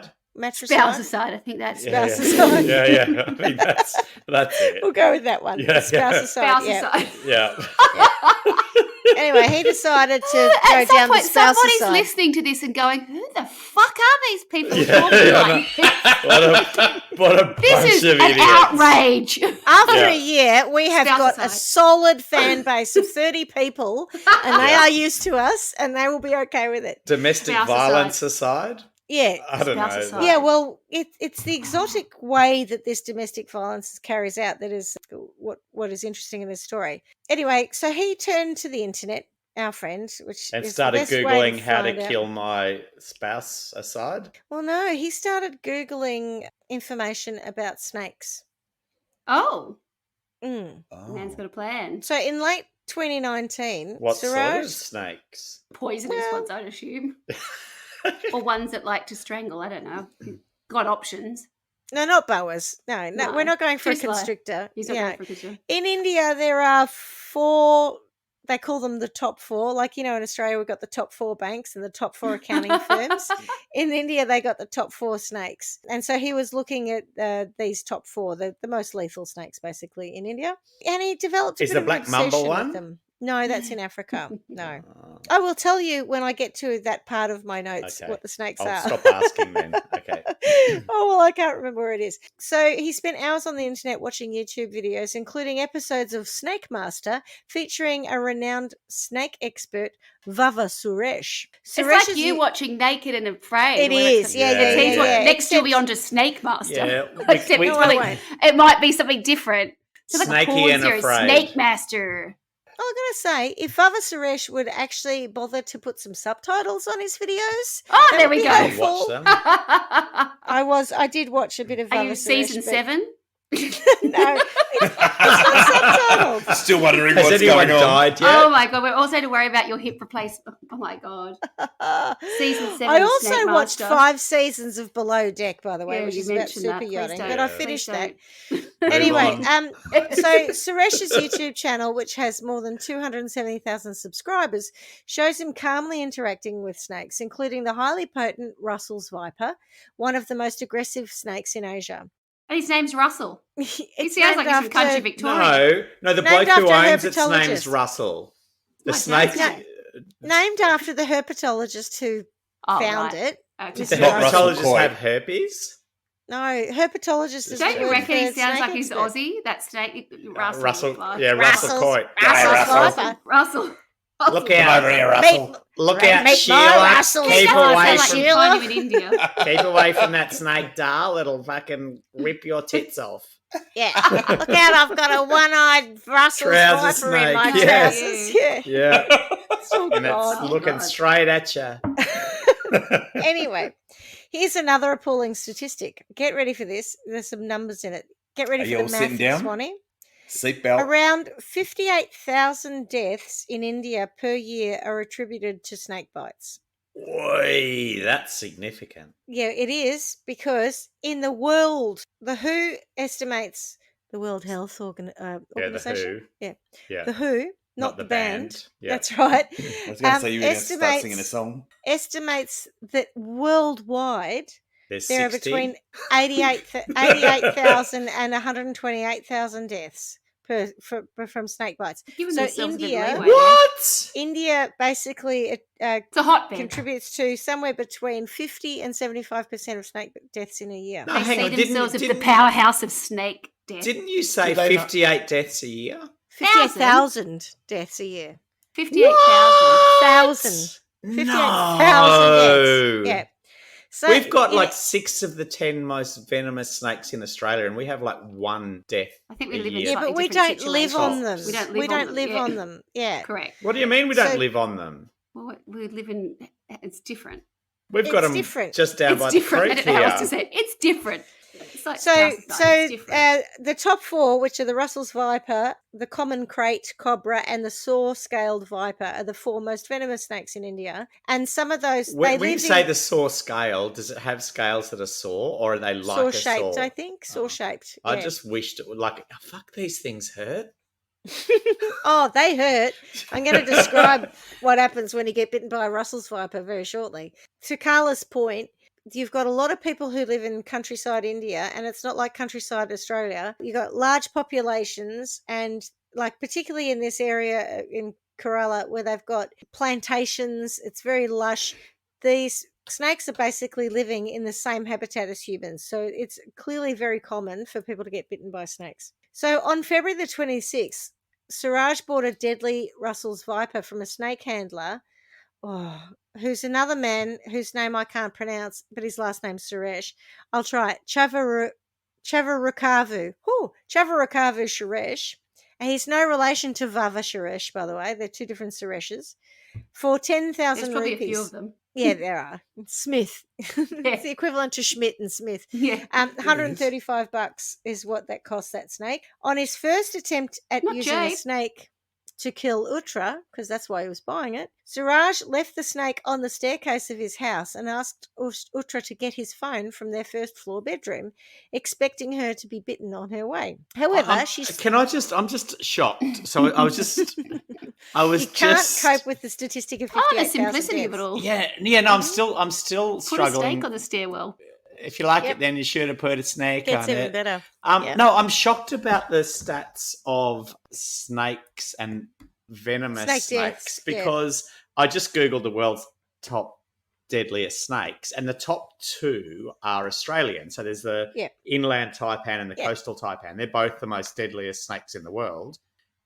Spousicide. Matricide. spousicide. I think that's Yeah, Spousicide. yeah. yeah. I think that's it. We'll go with that one. Yeah, yeah. Spousicide. Yeah. spousicide. Yeah. Anyway, he decided to go At some down point, the somebody's spousicide. listening to this and going, "Who the fuck are these people Yeah, talking yeah, like this? what a This bunch is of an idiots. outrage." After Yeah. a year, we have got a Spousicide. solid fan base of 30 people, and they are used to us, and they will be okay with it. Domestic Spousicide. violence aside? Yeah. I don't know. Spousicide. Yeah, well, it's the exotic way that this domestic violence carries out that is what is interesting in this story. Anyway, so he turned to the internet, our friend, which And is the started best way Googling how to find out. kill my spouse aside? Well, no, he started Googling information about snakes. Oh, Mm. Oh. man's got a plan. So in late 2019, What sort Suraj, of snakes? Poisonous Well- ones, I'd assume, or ones that like to strangle. I don't know. Got options. no, not boas. No, No, we're not going for a too slow. constrictor. He's not Yeah. going for a picture. In India, there are 4. They call them the top 4. Like, in Australia, we've got the top 4 banks and the top 4 accounting firms. In India, they got the top 4 snakes. And so he was looking at these top 4, the most lethal snakes, basically, in India. And he developed a Is bit the of an black mamba obsession one? with them. No, that's in Africa. No. Oh, I will tell you when I get to that part of my notes Okay. what the snakes I'll are. stop asking then. Okay. Oh, well, I can't remember where it is. So he spent hours on the internet watching YouTube videos, including episodes of Snake Master featuring a renowned snake expert, Vava Suresh. It's like you watching Naked and Afraid. It where it's is, a- yeah, Yeah, yeah, It seems yeah. what- yeah. next you'll be Except- on to Snake Master. Yeah, Except we- it's No, I really- won't. it might be something different. So like a Snakey porn and series, Afraid. Snake Master. I'm going to say, if Vava Suresh would actually bother to put some subtitles on his videos, Oh, that there would we be go. I'll helpful. watch them. I did watch a bit of Are Vava you Suresh. season but- 7? No, it's not subtitled. Still wondering Has what's anyone going on. died yet? Oh my god, we're also to worry about your hip replacement. Oh my god. Season 7 I of also Snake watched Master. 5 seasons of Below Deck, by the way, Yeah, which you is about mentioned that. super Please yachting, don't. but I Yeah. finished Please that. don't. Anyway, on. so Suresh's YouTube channel, which has more than 270,000 subscribers, shows him calmly interacting with snakes, including the highly potent Russell's viper, one of the most aggressive snakes in Asia. And his name's Russell. It He sounds like he's from country Victoria. No, the Named bloke who after a owns it's name's herpetologist. Russell. The My snake. dad's Named after the herpetologist who Oh, found right. it. Okay. Did Mr. the Russell herpetologist Coy. have herpes? No, herpetologist is Don't the you word reckon he for sounds snake like he's expert. Aussie? That snake, Russell. Russell. like- Yeah, Russell Russell's- Coit. Yeah, Russell's Russell. Russell. Look Come out. over here, Russell. Look Meet out, my Sheila. Russell's Keep viper, away like from Sheila. find him in India. keep away from that snake, doll. It'll fucking rip your tits off. Yeah. Look out, I've got a one-eyed Russell's Trouser viper in my snake, yeah. trousers. Yeah. Yeah, Oh, and God. it's looking God. straight at you. Anyway, here's another appalling statistic. Get ready for this. There's some numbers in it. Get ready Are for you the all math, sitting down? Swanee. Seatbelt. Around 58,000 deaths in India per year are attributed to snake bites. Oi, that's significant. Yeah, it is, because in the world, the WHO estimates, the World Health Yeah, the Organization? Who. Yeah. Yeah, The WHO, not the band. Yeah. That's right. I was going to say you were going to start estimates- singing a song. Estimates that worldwide There's there 60. are between 88,000 and 128,000 deaths from snake bites. Giving So themselves a bit of India, leeway there. What? India basically It's a hotbed. contributes to somewhere between 50 and 75% of snake deaths in a year. No, They hang see on. themselves as the powerhouse of snake death. Didn't you say Did they not- 58 deaths a year? 58,000 deaths a year. 58,000. 58,000 deaths. Yeah. So We've got in like 6 of the 10 most venomous snakes in Australia, and we have like 1 death. I think we a live in year. yeah, but slightly we different don't live on them. situations. We don't live yeah. on them. Yeah. Correct. What do you mean we don't So- live on them? Well, we live in. It's different. We've got It's them different. just down It's by different. I the don't creek know how else to here. say it. It's different. It's like So, it's different. the top 4, which are the Russell's viper, the common crate cobra, and the saw-scaled viper, are the 4 most venomous snakes in India. And some of those When you live say in the saw scale, does it have scales that are saw, or are they like a saw-shaped, saw? I think. Saw-shaped. I yeah. just wished it would fuck, these things hurt. Oh, they hurt. I'm going to describe what happens when you get bitten by a Russell's viper very shortly. To Carla's point, you've got a lot of people who live in countryside India, and it's not like countryside Australia. You've got large populations, and like particularly in this area in Kerala where they've got plantations, it's very lush. These snakes are basically living in the same habitat as humans, so it's clearly very common for people to get bitten by snakes. So on February the 26th, Suraj bought a deadly Russell's viper from a snake handler, who's another man whose name I can't pronounce, but his last name's Suresh. I'll try it. Chavarakavu. Chavarakavu Suresh. And he's no relation to Vava Suresh, by the way. They're 2 different Sureshes. For 10,000 There's probably rupees. a few of them. Yeah, there are. Smith. It's the equivalent to Schmidt and Smith. Yeah. $135 is what that cost that snake. On his first attempt at Not using a cheap. snake to kill Uthra, because that's why he was buying it, Suraj left the snake on the staircase of his house and asked Uthra to get his phone from their first floor bedroom, expecting her to be bitten on her way. However, I'm just shocked. So I was just, you can't cope with the statistic of 58,000 the simplicity deaths. of it all. yeah. No, I'm still Put a struggling. steak on the stairwell. If you like Yep. it, then you should have put a snake Gets on even it. better. Yeah. No, I'm shocked about the stats of snakes and venomous Snake snakes deaths, yeah. because I just Googled the world's top deadliest snakes, and the top 2 are Australian. So there's the Yeah. inland taipan and the Yeah. coastal taipan. They're both the most deadliest snakes in the world,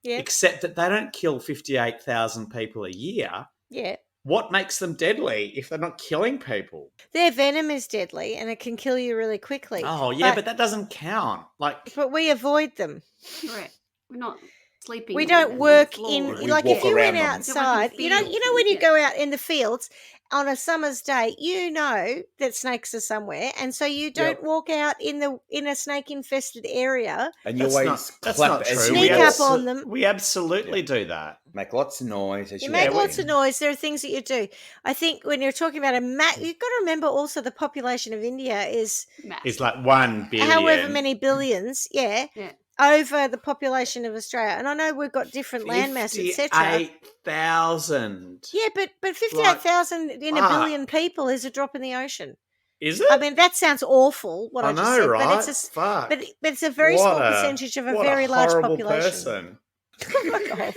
Yeah. except that they don't kill 58,000 people a year. Yeah. What makes them deadly if they're not killing people? Their venom is deadly and it can kill you really quickly. Oh, yeah, but that doesn't count. But we avoid them. Correct. We're not sleeping. We on don't the work floor. in We like if walk you went around them. outside, You don't work in you know when you fields, go out in the fields on a summer's day, you know that snakes are somewhere, and so you don't walk out in a snake infested area. And you That's always not, that's clap not as true. you Sneak walk. up on them. We absolutely do that. Make lots of noise as You you make walk lots in. of noise. There are things that you do. I think when you're talking about you've got to remember also the population of India is Matt. It's like 1 billion. however many billions, Yeah. over the population of Australia. And I know we've got different landmass, etc. 58,000. Yeah, but 58,000 in a fuck. billion people is a drop in the ocean. Is it? I mean, that sounds awful, what I I just know, said, right? but Fuck. but it's a very small percentage of a what very large horrible population. Person. Fuck off.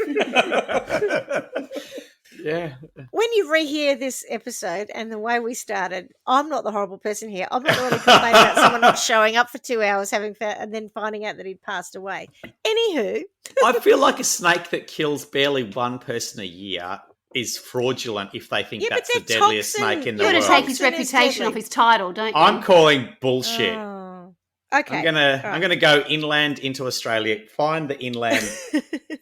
Yeah. When you rehear this episode and the way we started, I'm not the horrible person here. I'm not the one who complained about someone not showing up for 2 hours and then finding out that he'd passed away. Anywho, I feel like a snake that kills barely 1 person a year is fraudulent if they think Yeah, but that's the they're deadliest toxin. snake in You're the going world. to take his Toxin is reputation deadly. off his title, don't you? I'm calling bullshit. oh, okay. I'm gonna go inland into Australia, find the inland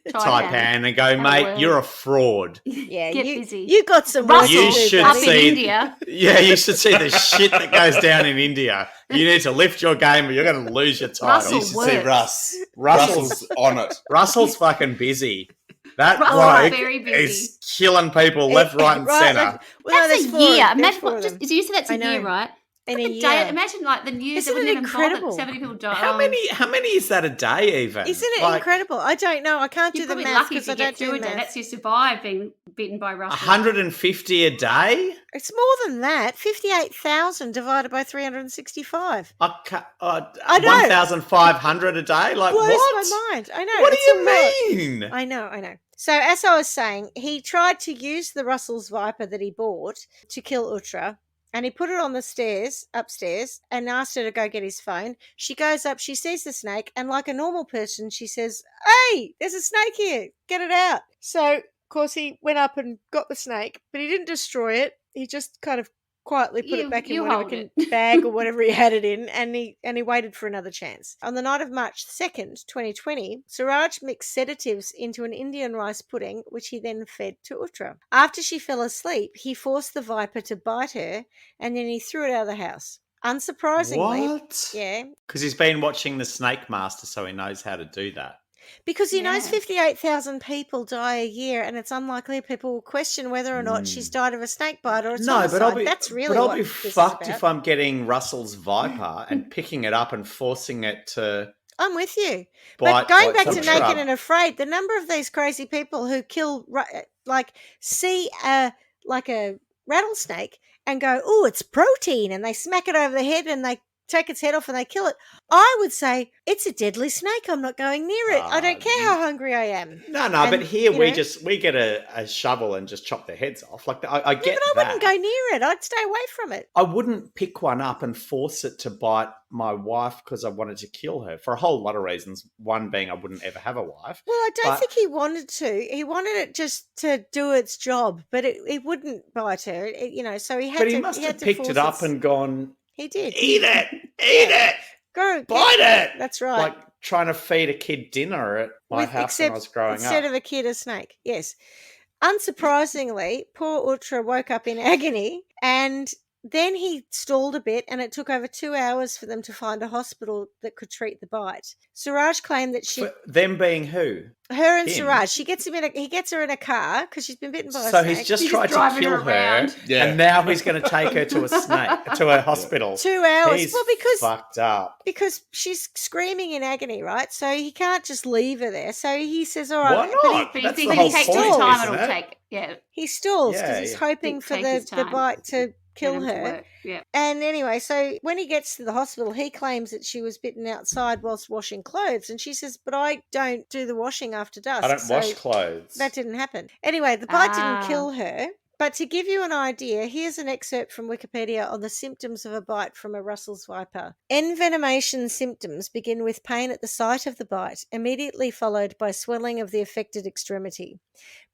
Taipan. taipan, and go, Have a mate, word. you're a fraud. Yeah, Get you, busy. you got some work Russell, to You do, should up buddy. see- in India. Yeah, you should see the shit that goes down in India. You need to lift your game or you're going to lose your title. Russell You should see works. Russ. Russell's- Russell's on it. Russell's fucking busy. That Russell's bloke very busy. is killing people left, right, and centre. Well, That's there's a four- year. there's Imagine four what, of just, them. you said that's I a year, know. right? in a year. Day, imagine like the news Isn't that it wouldn't even bother incredible? 70 people die. How many is that a day even? Isn't it incredible? I don't know. I can't do You're the probably math lucky if because you I get don't through do a day. math. That's you survive being bitten by Russell. 150 a day? It's more than that. 58,000 divided by 365. I know. 1,500 a day? Like Blows what? my mind. I know. What it's do a lot. you mean? I know. So as I was saying, he tried to use the Russell's Viper that he bought to kill Uthra, and he put it on the stairs upstairs and asked her to go get his phone. She goes up, she sees the snake, and like a normal person, she says, "Hey, there's a snake here. Get it out." So, of course, he went up and got the snake, but he didn't destroy it. He just kind of quietly put it back in whatever bag or whatever he had it in, and he waited for another chance. On the night of March 2nd, 2020, Suraj mixed sedatives into an Indian rice pudding, which he then fed to Uthra. After she fell asleep, he forced the viper to bite her, and then he threw it out of the house. Unsurprisingly, What? Yeah, because he's been watching The Snake Master, so he knows how to do that. because he knows 58,000 people die a year, and it's unlikely people will question whether or not she's died of a snake bite or it's homicide. That's really I'll what be this is fucked about. if I'm getting Russell's Viper and picking it up and forcing it to. I'm with you. Bite, But going back to some Naked shrub. and Afraid, the number of these crazy people who kill, see a rattlesnake and go, "Oh, it's protein," and they smack it over the head and they take its head off and they kill it. I would say, it's a deadly snake. I'm not going near it. I don't care how hungry I am. No, but here we get a shovel and just chop their heads off. Like I get but I wouldn't go near it. I'd stay away from it. I wouldn't pick one up and force it to bite my wife because I wanted to kill her for a whole lot of reasons. One being I wouldn't ever have a wife. Well, I don't think he wanted to. He wanted it just to do its job, but it wouldn't bite her. So he had to. But he must have picked it up and gone. He did. Eat it. Go bite it. That's right. Like trying to feed a kid dinner at my house when I was growing up. Instead of a kid, a snake. Yes. Unsurprisingly, poor Uthra woke up in agony, and then he stalled a bit, and it took over 2 hours for them to find a hospital that could treat the bite. Suraj claimed that For them being who? Her and Him. Suraj. He gets her in a car because she's been bitten by a So snake. he's just tried to kill her, and now he's going to take her to a hospital. 2 hours. He's because fucked up. Because she's screaming in agony, right? So he can't just leave her there. So he says, "All right." Why not? But That's you the think whole it takes point, the time isn't it'll it? take. Yeah. He stalls because Yeah, he's yeah. hoping for Take his the time. bite to kill Get him to her. work. Yeah. And anyway, so when he gets to the hospital, he claims that she was bitten outside whilst washing clothes. And she says, "But I don't do the washing after dusk. I don't wash clothes. That didn't happen." Anyway, the bite didn't kill her. But to give you an idea, here's an excerpt from Wikipedia on the symptoms of a bite from a Russell's Viper. Envenomation symptoms begin with pain at the site of the bite, immediately followed by swelling of the affected extremity.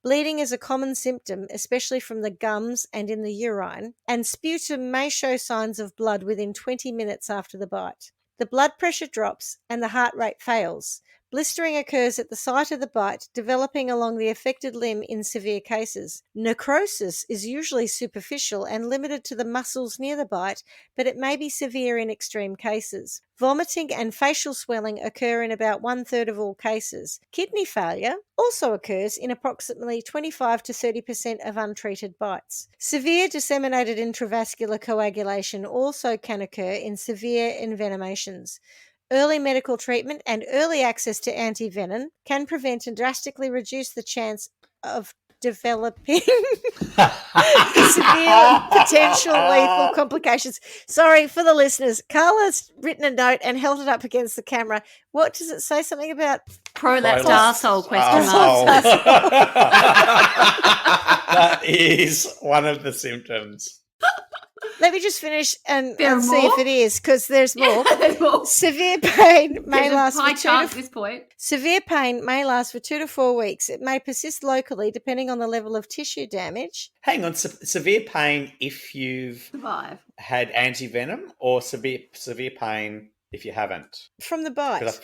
Bleeding is a common symptom, especially from the gums and in the urine, and sputum may show signs of blood within 20 minutes after the bite. The blood pressure drops and the heart rate fails. Blistering occurs at the site of the bite, developing along the affected limb in severe cases. Necrosis is usually superficial and limited to the muscles near the bite, but it may be severe in extreme cases. Vomiting and facial swelling occur in about 1/3 of all cases. Kidney failure also occurs in approximately 25 to 30% of untreated bites. Severe disseminated intravascular coagulation also can occur in severe envenomations. Early medical treatment and early access to antivenom can prevent and drastically reduce the chance of developing severe, potential lethal complications. Sorry for the listeners. Carla's written a note and held it up against the camera. What does it say? Something about prolapsed arsehole question Arsehole. mark. That is one of the symptoms. Let me just finish and There see more? if it is, because there's more. There's more. Severe pain may There's a last high for chance at this point. Severe pain may last for 2 to 4 weeks. It may persist locally depending on the level of tissue damage. Hang on, severe pain if you've Survive. had antivenom, or severe pain if you haven't? From the bite. Because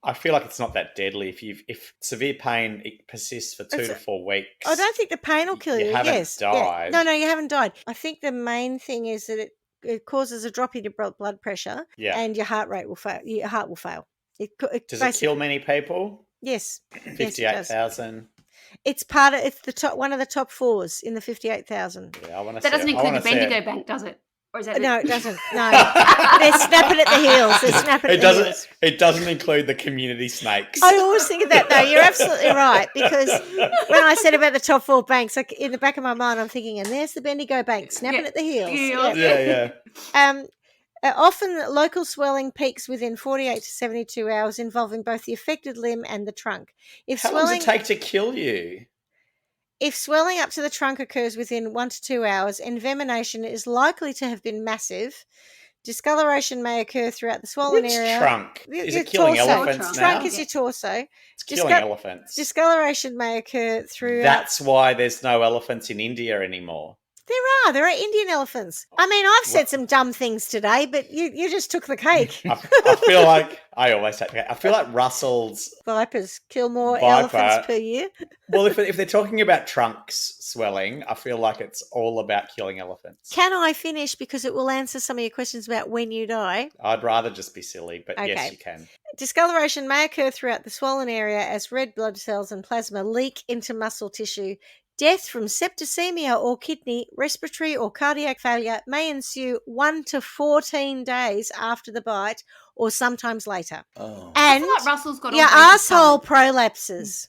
I feel like it's not that deadly if severe pain persists for 2 to 4 weeks. I don't think the pain will kill you. You haven't Yes. died. Yeah. No, you haven't died. I think the main thing is that it causes a drop in your blood pressure, and your heart rate will fail. Your heart will fail. Does it kill many people? Yes. 58,000. It's one of the top 4s in the 58,000. Yeah, I want to. That doesn't include the Bendigo Bank, does it? Or is that No, it doesn't. No. They're snapping at the heels. No. They're snapping at the heels. They're snapping at the heels. It doesn't include the community snakes. I always think of that, though. You're absolutely right, because when I said about the top 4 banks, like in the back of my mind, I'm thinking, and there's the Bendigo Bank snapping at the heels. Yeah. Often local swelling peaks within 48 to 72 hours, involving both the affected limb and the trunk. How long does it take to kill you? If swelling up to the trunk occurs within 1 to 2 hours, envenomation is likely to have been massive. Discoloration may occur throughout the swollen area. Trunk? Is it killing elephants now? Trunk is your torso. It's killing elephants. Discoloration may occur throughout. That's why there's no elephants in India anymore. There are Indian elephants. I mean, I've said some dumb things today, but you just took the cake. I feel like I always take the cake. I feel like Russell's vipers kill more elephants per year. Well, if they're talking about trunks swelling, I feel like it's all about killing elephants. Can I finish, because it will answer some of your questions about when you die? I'd rather just be silly, but Okay. yes, you can. Discoloration may occur throughout the swollen area as red blood cells and plasma leak into muscle tissue. Death from septicemia or kidney, respiratory or cardiac failure may ensue 1 to 14 days after the bite, or sometimes later. Oh. And I feel like Russell's got all your bases asshole covered. prolapses.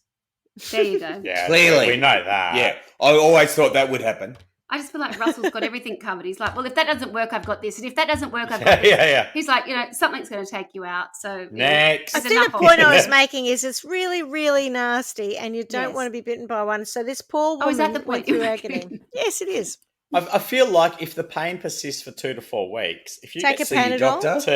There you go. Yeah, Clearly. we know that. Yeah, I always thought that would happen. I just feel like Russell's got everything covered. He's like, well, if that doesn't work, I've got this. And if that doesn't work, I've got this. Yeah. He's like, something's going to take you out. So Next. I there's think enough the point I was options. making is it's really, really nasty, and you don't Yes. want to be bitten by one. So this poor woman Oh, is that the went point you're through making? agony. Yes, it is. I feel like if the pain persists for 2 to 4 weeks, if you Take get a Panadol to see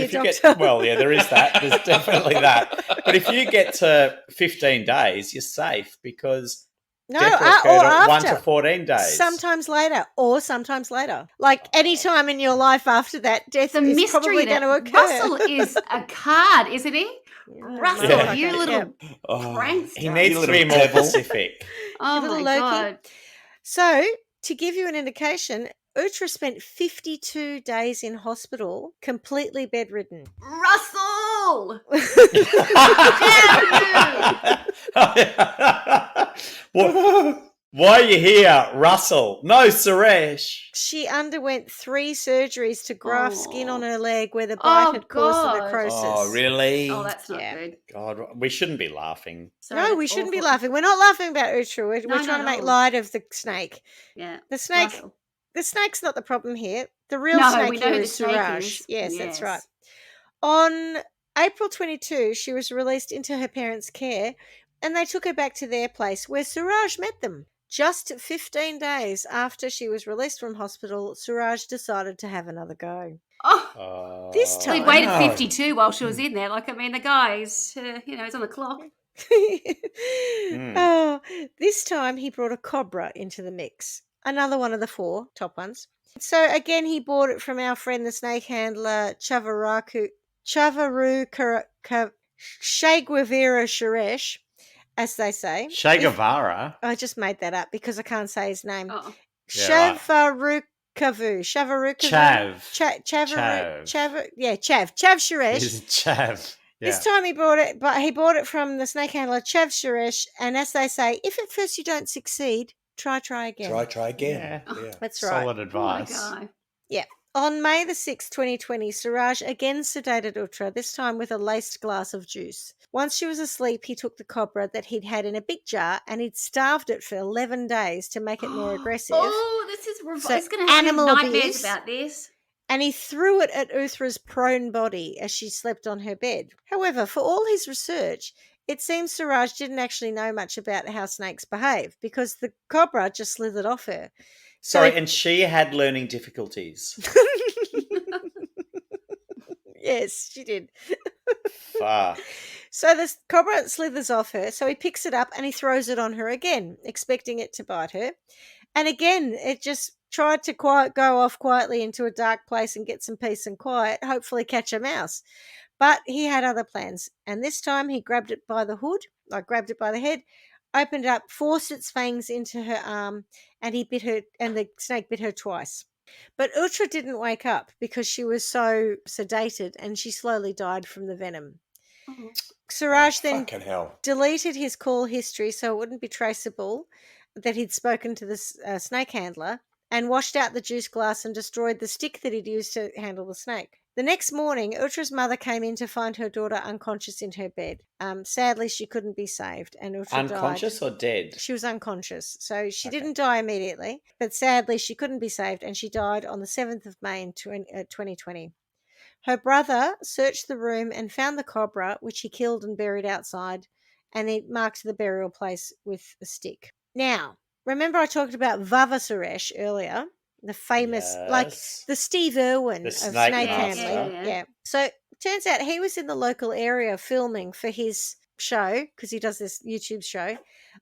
if your you doctor. get well, yeah, there is that. There's definitely that. But if you get to 15 days, you're safe, because No, death will or occur to 1 after. to 14 days. Sometimes later, or sometimes later. Like any time in your life after that, death The is mystery probably that going to occur. Russell is a card, isn't he? Russell, Yeah. you little Oh. prankster. He needs to little be more devil. specific. Oh, little my Loki. God. So, to give you an indication, Uthra spent 52 days in hospital, completely bedridden. Russell! Why are you here, Russell? No, Suresh. She underwent 3 surgeries to graft skin on her leg where the Oh, bite had caused the God. necrosis. Oh, really? Oh, that's not Yeah. good. God, we shouldn't be laughing. Sorry, No, that's we shouldn't be awful. laughing. We're not laughing about Uthra. We're No, trying to not make at all. light of the snake. Yeah. The snake. Russell. The snake's not the problem here. The real No, snake we know here who the is snake Suraj. is. Yes, that's Yes. right. On April 22, she was released into her parents' care, and they took her back to their place where Suraj met them. Just 15 days after she was released from hospital, Suraj decided to have another go. Oh, This so time- he waited No. 52 while she was in there. Like, I mean, the guy's, he's on the clock. Oh, this time he brought a cobra into the mix. Another one of the 4 top ones. So again, he bought it from our friend, the snake handler, Chavaru Shagwavira Suresh, as they say. Che Guevara. I just made that up because I can't say his name. Oh. Yeah, right. Chavarukavu. Chav. Chav Suresh. Is Chav. Yeah. This time he bought it from the snake handler Chav Suresh, and as they say, if at first you don't succeed, try again. Try again. Yeah. Yeah. That's right. Solid Oh, my advice. God. On May the 6th, 2020, Suraj again sedated Uthra, this time with a laced glass of juice. Once she was asleep, he took the cobra that he'd had in a big jar and he'd starved it for 11 days to make it more aggressive. Oh, this is So it's going to have animal nightmares abuse. about this. And he threw it at Uthra's prone body as she slept on her bed. However, for all his research, it seems Suraj didn't actually know much about how snakes behave because the cobra just slithered off her. Sorry, and she had learning difficulties. Yes, she did. Fuck. So the cobra slithers off her, so he picks it up and he throws it on her again, expecting it to bite her. And again, it just tried to go off quietly into a dark place and get some peace and quiet, hopefully catch a mouse. But he had other plans, and this time he grabbed it by the hood, grabbed it by the head, opened it up, forced its fangs into her arm, and he bit her, and the snake bit her twice. But Uthra didn't wake up because she was so sedated, and she slowly died from the venom. Oh. Suraj then Fucking hell. deleted his call history so it wouldn't be traceable that he'd spoken to the snake handler, and washed out the juice glass and destroyed the stick that he'd used to handle the snake. The next morning, Uthra's mother came in to find her daughter unconscious in her bed. Sadly, she couldn't be saved, and Uthra Unconscious died. or dead? She was unconscious, so she didn't die immediately, but sadly, she couldn't be saved, and she died on the 7th of May in 2020. Her brother searched the room and found the cobra, which he killed and buried outside, and he marked the burial place with a stick. Now, remember I talked about Vava Suresh earlier? The famous, like Yes. the Steve Irwin The of snake snake master. handling. Yeah. So turns out he was in the local area filming for his show, because he does this YouTube show,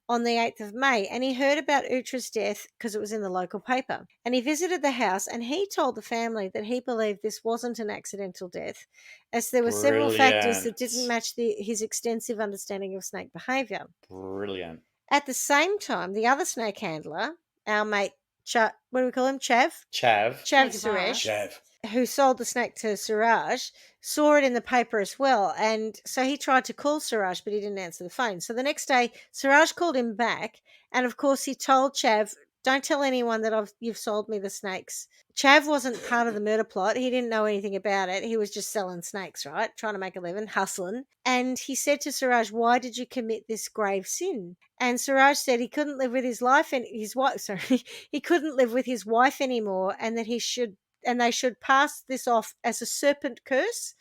on the 8th of May, and he heard about Uthra's death because it was in the local paper. And he visited the house, and he told the family that he believed this wasn't an accidental death, as there were several factors that didn't match his extensive understanding of snake behaviour. Brilliant. At the same time, the other snake handler, our mate, what do we call him? Chav Suresh, Chav. who sold the snake to Suraj, saw it in the paper as well. And so he tried to call Suraj, but he didn't answer the phone. So the next day, Suraj called him back. And of course, he told Chav, don't tell anyone that you've sold me the snakes. Chav wasn't part of the murder plot. He didn't know anything about it. He was just selling snakes, right? Trying to make a living, hustling. And he said to Suraj, why did you commit this grave sin? And Suraj said he couldn't live with his wife he couldn't live with his wife anymore, and that they should pass this off as a serpent curse,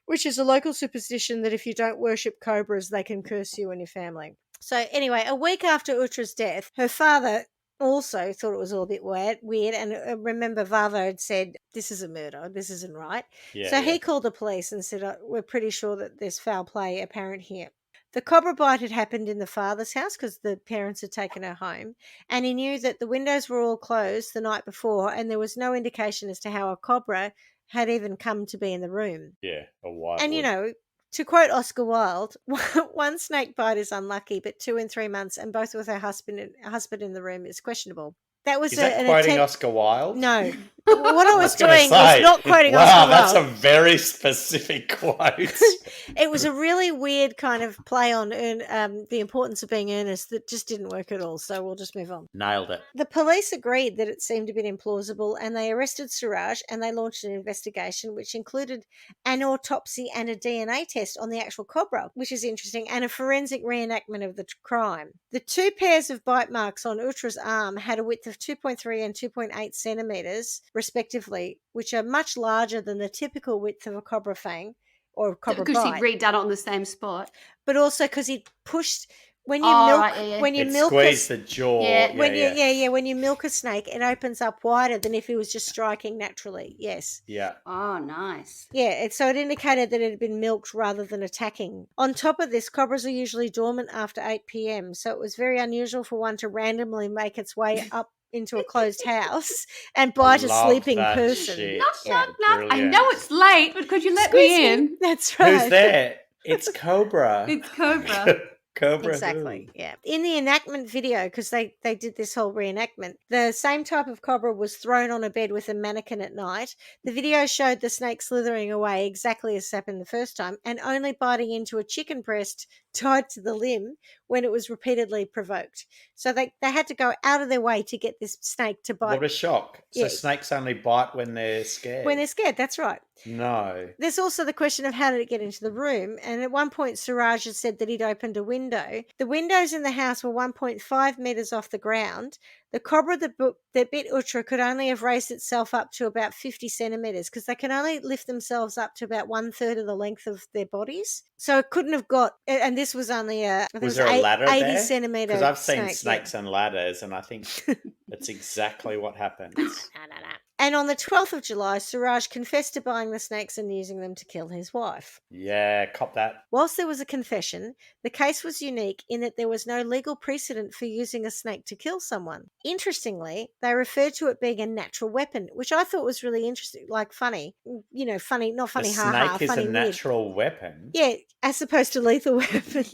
which is a local superstition that if you don't worship cobras, they can curse you and your family. So anyway, a week after Uthra's death, her father also thought it was all a bit weird, and remember Vava had said, this is a murder, this isn't right. So he called the police and said, we're pretty sure that there's foul play apparent here. The cobra bite had happened in the father's house because the parents had taken her home, and he knew that the windows were all closed the night before, and there was no indication as to how a cobra had even come to be in the room. Yeah, a wild. And, you know, to quote Oscar Wilde, one snake bite is unlucky, but 2 in 3 months, and both with her husband in the room, is questionable. That was Is that quoting Oscar Wilde? No. What I was gonna doing say, was not quoting wow, Oscar Wilde. that's a very specific quote. It was a really weird kind of play on the importance of being earnest that just didn't work at all, so we'll just move on. Nailed it. The police agreed that it seemed a bit implausible, and they arrested Suraj, and they launched an investigation which included an autopsy and a DNA test on the actual cobra, which is interesting, and a forensic reenactment of the crime. The 2 pairs of bite marks on Uthra's arm had a width of 2.3 and 2.8 centimetres, respectively, which are much larger than the typical width of a cobra fang or a cobra because bite. he'd redone it on the same spot. But also because he pushed... When you milk squeezed the jaw. When you milk a snake, it opens up wider than if he was just striking naturally. Yes. Yeah. Oh, nice. Yeah, so it indicated that it had been milked rather than attacking. On top of this, cobras are usually dormant after 8 p.m, so it was very unusual for one to randomly make its way up into a closed house and bite a sleeping person. Shit. Knock. I know it's late, but could you let me in? That's right. Who's there? It's Cobra. It's Cobra. Cobra. Exactly. Yeah. In the enactment video, because they did this whole reenactment, the same type of cobra was thrown on a bed with a mannequin at night. The video showed the snake slithering away exactly as happened the first time, and only biting into a chicken breast tied to the limb when it was repeatedly provoked. So they had to go out of their way to get this snake to bite. What a shock. So snakes only bite when they're scared. When they're scared, that's right. No. There's also the question of how did it get into the room, and at one point Suraj had said that he'd opened a window. The windows in the house were 1.5 metres off the ground. The cobra that bit Uthra could only have raised itself up to about 50 centimetres because they can only lift themselves up to about 1/3 of the length of their bodies. So it couldn't have got, and this was only was there a ladder 80 there? centimetre Because I've seen snake, snakes and ladders, and I think that's exactly what happens. No. And on the 12th of July, Suraj confessed to buying the snakes and using them to kill his wife. Yeah, cop that. Whilst there was a confession, the case was unique in that there was no legal precedent for using a snake to kill someone. Interestingly, they referred to it being a natural weapon, which I thought was really interesting, like funny. You know, funny, not funny, ha-ha, funny, snake is a weird. Natural weapon? Yeah, as opposed to lethal weapon.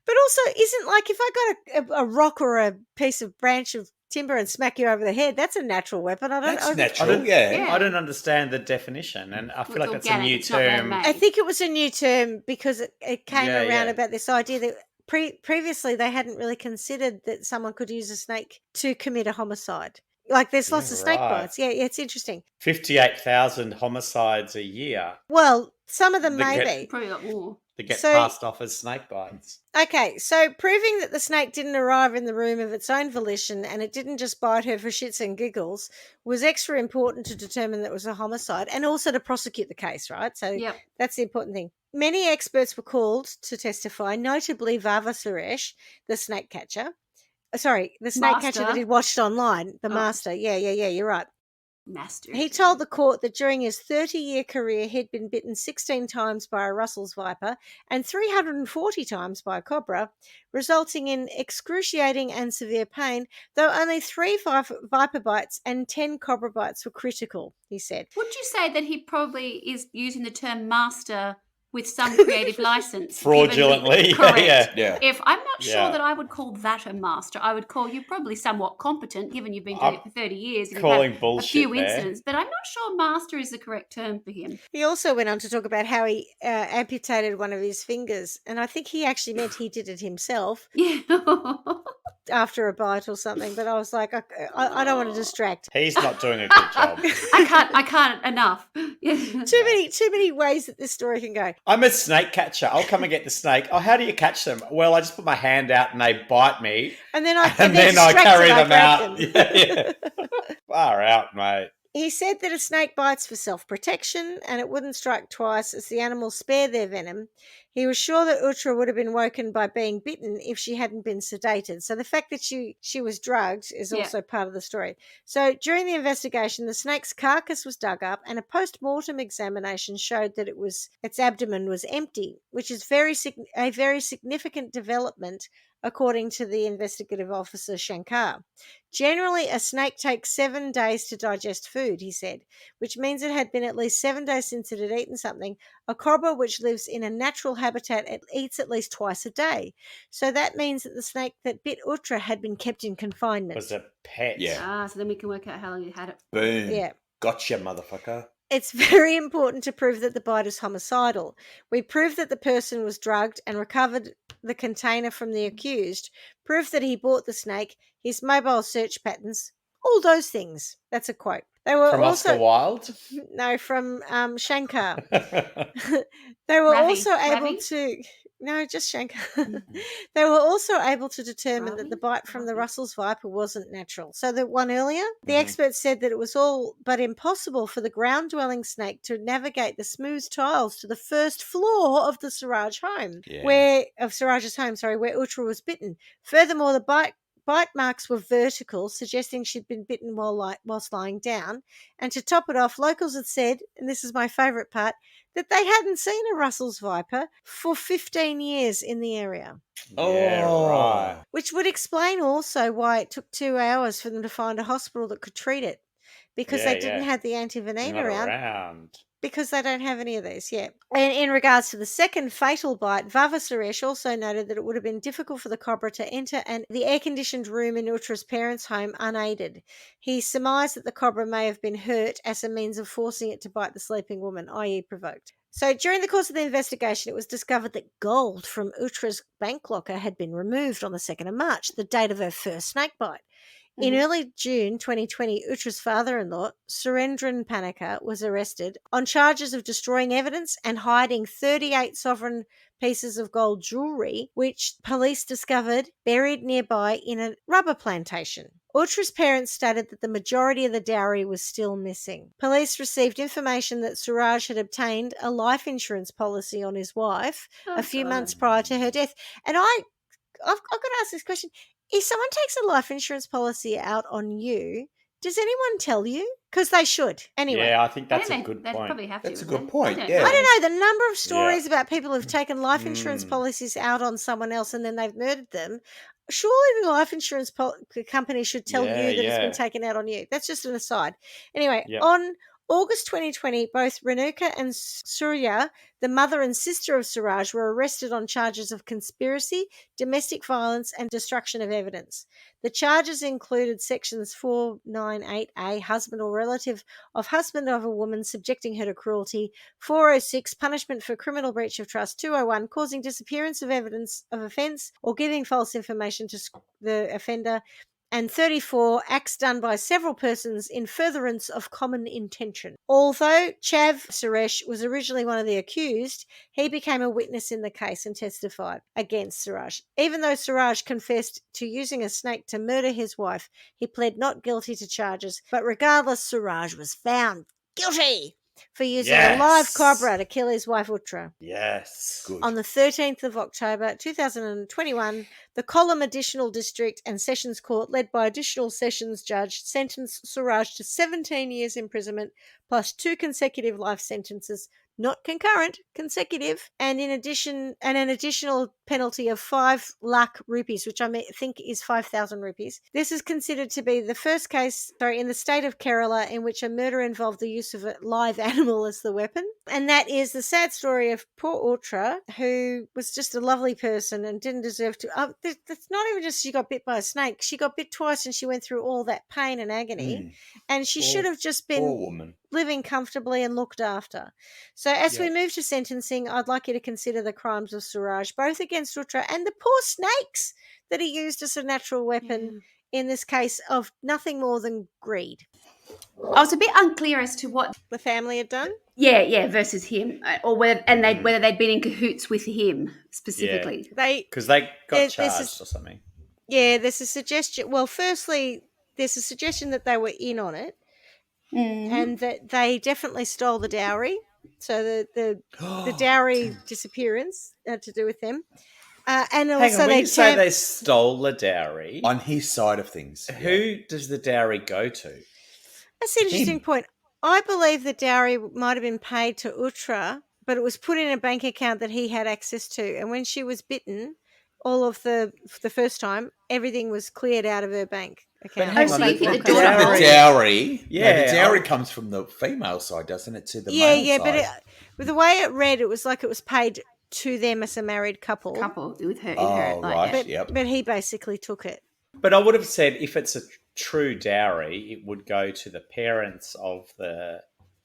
But also, isn't like if I got a rock or a piece of branch of timber and smack you over the head, that's a natural weapon. That's natural, yeah. I don't understand the definition, and I feel like that's a new term. I think it was a new term because it came around about this idea that previously they hadn't really considered that someone could use a snake to commit a homicide. Like there's lots of snake right. bites. Yeah, it's interesting. 58,000 homicides a year Well, some of them They get- maybe. Probably a lot more. that get So- passed off as snake bites. Okay, so proving that the snake didn't arrive in the room of its own volition and it didn't just bite her for shits and giggles was extra important to determine that it was a homicide and also to prosecute the case, right? So Yep. that's the important thing. Many experts were called to testify, notably Vava Suresh, the snake catcher. Sorry, the snake catcher that Master. he'd watched online, the Oh. master. Yeah, you're right. Master. He told the court that during his 30-year career, he'd been bitten 16 times by a Russell's viper and 340 times by a cobra, resulting in excruciating and severe pain, though only 3 viper bites and 10 cobra bites were critical, he said. Would you say that he probably is using the term master with some creative license? Fraudulently. given- Correct. Yeah. If I'm not sure Yeah. that I would call that a master, I would call you probably somewhat competent, given you've been doing it for 30 years. And you've Calling had bullshit a few there. incidents, but I'm not sure master is the correct term for him. He also went on to talk about how he amputated one of his fingers, and I think he actually meant he did it himself Yeah. after a bite or something, but I was like, I don't want to distract. He's not doing a good job. I can't enough. Too many ways that this story can go. I'm a snake catcher. I'll come and get the snake. Oh, how do you catch them? Well, I just put my hand out and they bite me, And then I and then I carry them grab out. them. Yeah. Far out, mate. He said that a snake bites for self-protection and it wouldn't strike twice as the animals spare their venom. He was sure that Uthra would have been woken by being bitten if she hadn't been sedated. So the fact that she was drugged is Yeah. also part of the story. So during the investigation, the snake's carcass was dug up and a post-mortem examination showed that its abdomen was empty, which is a very significant development according to the investigative officer Shankar. Generally, a snake takes 7 days to digest food, he said, which means it had been at least 7 days since it had eaten something. A cobra, which lives in a natural habitat, it eats at least twice a day. So that means that the snake that bit Uthra had been kept in confinement. Was a pet. Yeah. So then we can work out how long you had it. Boom. Yeah. Gotcha, motherfucker. It's very important to prove that the bite is homicidal. We proved that the person was drugged and recovered the container from the accused, proof that he bought the snake, his mobile search patterns, all those things. That's a quote. They were From also Oscar Wilde. no from Shankar. They were Ravi. also able Ravi? to no, just Shankar. They were also able to determine that the Ravi? bite from the Ravi. Russell's viper wasn't natural. So the one earlier, the Mhm. experts said that it was all but impossible for the ground-dwelling snake to navigate the smooth tiles to the first floor of the Suraj's home, Yeah. where Uthra was bitten. Furthermore, the bite marks were vertical, suggesting she'd been bitten whilst lying down. And to top it off, locals had said, and this is my favourite part, that they hadn't seen a Russell's viper for 15 years in the area, Yeah, right. which would explain also why it took 2 hours for them to find a hospital that could treat it, because Yeah, they didn't yeah. have the antivenin Not around. around. Because they don't have any of these, yeah. And in regards to the second fatal bite, Vava Suresh also noted that it would have been difficult for the cobra to enter the air-conditioned room in Uthra's parents' home unaided. He surmised that the cobra may have been hurt as a means of forcing it to bite the sleeping woman, i.e. provoked. So during the course of the investigation, it was discovered that gold from Uthra's bank locker had been removed on the 2nd of March, the date of her first snake bite. In early June 2020, Uthra's father-in-law, Surendran Panika, was arrested on charges of destroying evidence and hiding 38 sovereign pieces of gold jewellery, which police discovered buried nearby in a rubber plantation. Uthra's parents stated that the majority of the dowry was still missing. Police received information that Suraj had obtained a life insurance policy on his wife a few months prior to her death. And I've got to ask this question. If someone takes a life insurance policy out on you, does anyone tell you? Because they should. Anyway. Yeah, I think that's a They good they'd point. probably have to. That's a wouldn't good they? point, I yeah. I don't know, the number of stories about people who've taken life insurance Mm. policies out on someone else and then they've murdered them. Surely the life insurance company should tell Yeah, you that it's yeah. been taken out on you. That's just an aside. Anyway, Yep. on August 2020, both Renuka and Surya, the mother and sister of Suraj, were arrested on charges of conspiracy, domestic violence, and destruction of evidence. The charges included sections 498A, husband or relative of husband of a woman subjecting her to cruelty, 406, punishment for criminal breach of trust, 201, causing disappearance of evidence of offence or giving false information to the offender, and 34, acts done by several persons in furtherance of common intention. Although Chav Suresh was originally one of the accused, he became a witness in the case and testified against Suraj. Even though Suraj confessed to using a snake to murder his wife, he pled not guilty to charges, but regardless, Suraj was found guilty for using a live cobra to kill his wife Uthra. Yes. Good. On the 13th of October 2021, the Kollam Additional District and Sessions Court, led by Additional Sessions Judge, sentenced Suraj to 17 years imprisonment plus 2 consecutive life sentences, not concurrent, consecutive, and in addition, and an additional penalty of 5 lakh rupees, which I think is 5,000 rupees. This is considered to be the first case, in the state of Kerala in which a murder involved the use of a live animal as the weapon. And that is the sad story of poor Uthra, who was just a lovely person and didn't deserve to. It's not even just she got bit by a snake. She got bit twice and she went through all that pain and agony. And she should have just been living comfortably and looked after. So as we move to sentencing, I'd like you to consider the crimes of Suraj, both against Uthra and the poor snakes that he used as a natural weapon in this case of nothing more than greed. I was a bit unclear as to what the family had done. Yeah, versus him, or whether they'd been in cahoots with him specifically. Because they got charged or something. Yeah, there's a suggestion. Well, firstly, there's a suggestion that they were in on it, and that they definitely stole the dowry. So the dowry disappearance had to do with them. And also when you say they stole the dowry on his side of things, who does the dowry go to? That's an interesting point. I believe the dowry might have been paid to Uthra, but it was put in a bank account that he had access to. And when she was bitten, all of the first time, everything was cleared out of her bank account. The dowry comes from the female side, doesn't it? To the male side. But the way it read, it was like it was paid to them as a married couple. With her. But he basically took it. But I would have said if it's a true dowry, it would go to the parents of the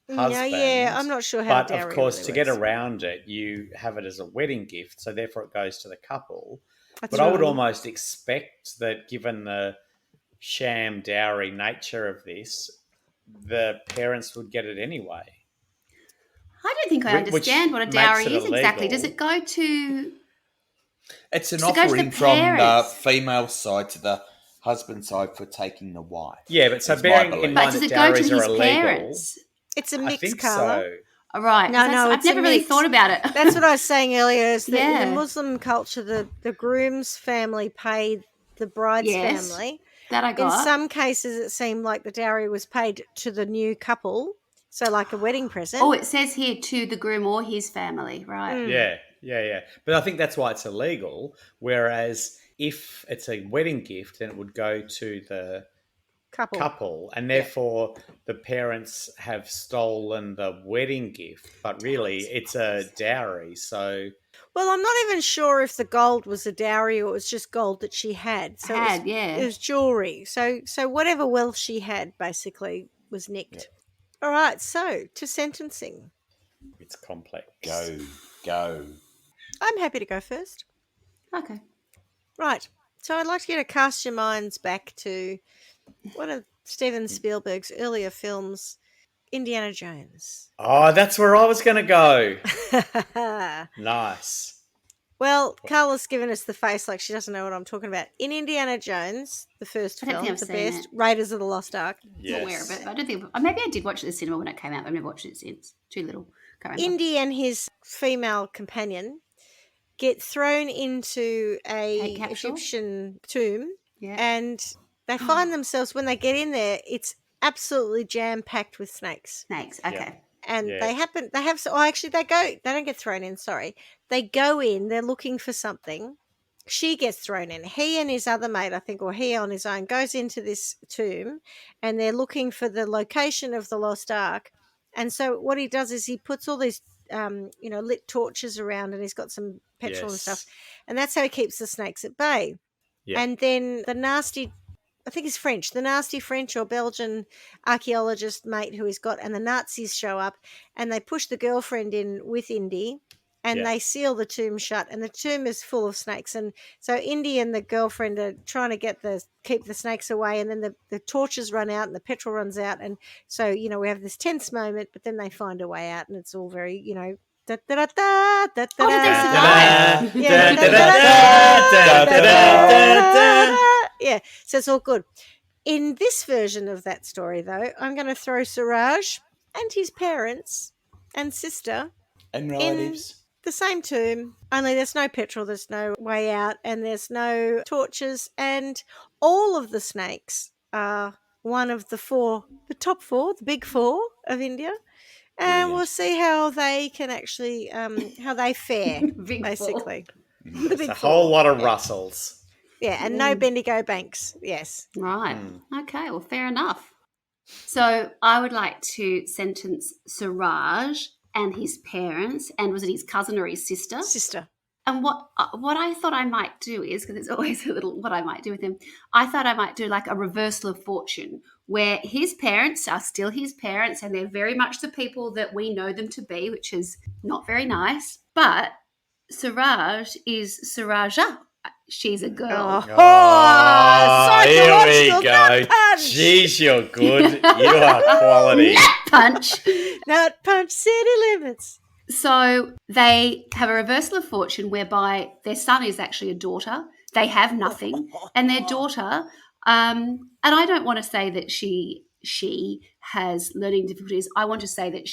husband. Yeah, I'm not sure how. But of course, to get around it, you have it as a wedding gift, so therefore it goes to the couple. But I would almost expect that, given the sham dowry nature of this, the parents would get it anyway. I don't think I understand what a dowry is exactly. Does it go to? It's an offering from the female side to the husband side for taking the wife. Yeah, but so bearing in mind that dowries are illegal. Parents? It's a mix, I think Carla. so. All right. No, I've never really thought about it. That's what I was saying earlier, is that in the Muslim culture, the groom's family paid the bride's family. That I got. In some cases, it seemed like the dowry was paid to the new couple, so like a wedding present. Oh, it says here to the groom or his family, right? Yeah. But I think that's why it's illegal, whereas if it's a wedding gift, then it would go to the couple, and therefore the parents have stolen the wedding gift, but really it's a dowry. So, well, I'm not even sure if the gold was a dowry or it was just gold that she had. So it was jewelry. So whatever wealth she had basically was nicked. All right, so to sentencing. It's complex. Go. I'm happy to go first. Okay. Right. So I'd like you to cast your minds back to one of Steven Spielberg's earlier films, Indiana Jones. Oh, that's where I was going to go. Nice. Well, Carla's given us the face like she doesn't know what I'm talking about. In Indiana Jones, the first film, the best, Raiders of the Lost Ark. Yes. I'm aware of it, but I don't think... Maybe I did watch it at the cinema when it came out, but I've never watched it since. Too little. Indy and his female companion get thrown into a Egyptian tomb, and they find themselves, when they get in there, it's absolutely jam-packed with snakes. Okay. Yeah. And they don't get thrown in, sorry. They go in, they're looking for something. She gets thrown in. He and his other mate, I think, or he on his own, goes into this tomb, and they're looking for the location of the Lost Ark. And so what he does is he puts all these, lit torches around, and he's got some petrol and stuff. And that's how he keeps the snakes at bay. Yeah. And then the nasty, I think he's French, the nasty French or Belgian archaeologist mate who he's got, and the Nazis show up and they push the girlfriend in with Indy, and they seal the tomb shut, and the tomb is full of snakes. And so Indy and the girlfriend are trying to keep the snakes away, and then the torches run out and the petrol runs out. And so, we have this tense moment, but then they find a way out, and it's all very, da da da da da da da. Yeah, so it's all good. In this version of that story, though, I'm going to throw Suraj and his parents and sister and relatives in the same tomb, only there's no petrol, there's no way out, and there's no torches, and all of the snakes are one of the top four, the big four of India. And we'll see how they can actually, how they fare, basically. It's a whole lot of Russells. Yeah, and no Bendigo Banks, yes. Right. Okay, well, fair enough. So I would like to sentence Suraj and his parents, and was it his cousin or his sister? Sister. And what I thought I might do is, because there's always a little what I might do with him, I thought I might do like a reversal of fortune, where his parents are still his parents and they're very much the people that we know them to be, which is not very nice. But Suraj is Suraja. She's a girl. Here we go. Jeez, you're good. You are quality. Punch. Nut punch, city limits. So they have a reversal of fortune whereby their son is actually a daughter. They have nothing. And their daughter, and I don't want to say that she has learning difficulties. I want to say that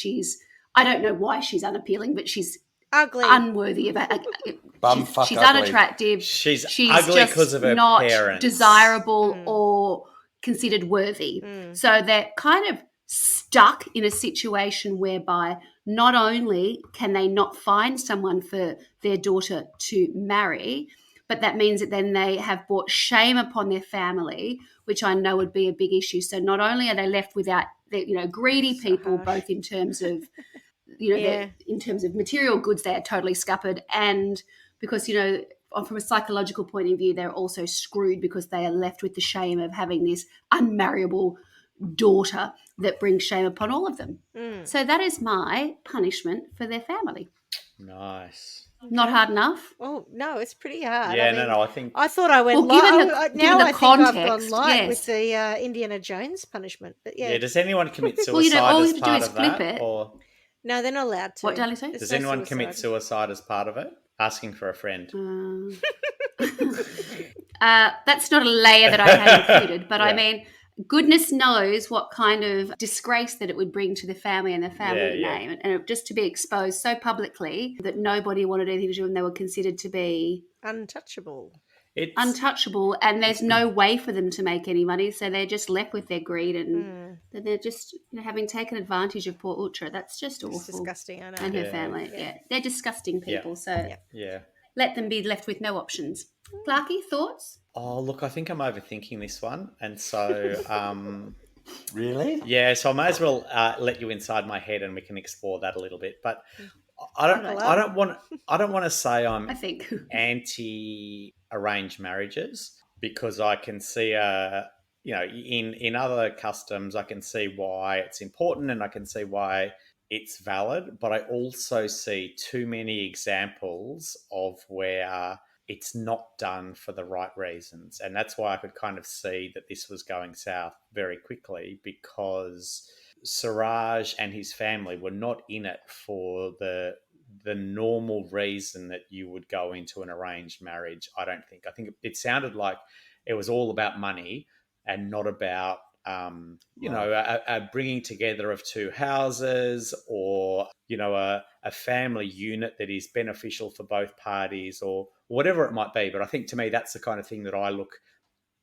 I don't know why she's unappealing, but she's ugly, unworthy of it. She's ugly. Unattractive. She's ugly because of her not parents. Desirable or considered worthy. So they're kind of stuck in a situation whereby not only can they not find someone for their daughter to marry, but that means that then they have brought shame upon their family, which I know would be a big issue. So not only are they left without, greedy people, both in terms of, in terms of material goods, they are totally scuppered, and because, from a psychological point of view, they're also screwed because they are left with the shame of having this unmarriable daughter that brings shame upon all of them. So that is my punishment for their family. Nice. Not hard enough? Oh, no, it's pretty hard. Yeah, I think... I thought I went light. Now I context, think I've gone light with the Indiana Jones punishment. But yeah. Does anyone commit suicide all you as have to do part is of flip that? it. Or... No, they're not allowed to. What, Darlie, say? Does anyone commit suicide as part of it? Asking for a friend. That's not a layer that I had included, but I mean, goodness knows what kind of disgrace that it would bring to the family and the family name. And just to be exposed so publicly that nobody wanted anything to do and they were considered to be untouchable. Untouchable, and there's no way for them to make any money, so they're just left with their greed, and they're just having taken advantage of poor Uthra. That's just awful. It's disgusting, I know. And her family, they're disgusting people. So let them be left with no options. Clarky, thoughts? Oh, look, I think I'm overthinking this one, and so really, so I may as well let you inside my head, and we can explore that a little bit, but. I don't want to say I'm anti-arranged marriages, because I can see in other customs I can see why it's important and I can see why it's valid, but I also see too many examples of where it's not done for the right reasons, and that's why I could kind of see that this was going south very quickly, because Suraj and his family were not in it for the normal reason that you would go into an arranged marriage. I don't think. I think it sounded like it was all about money and not about a bringing together of two houses, or a family unit that is beneficial for both parties, or whatever it might be. But I think to me that's the kind of thing that I look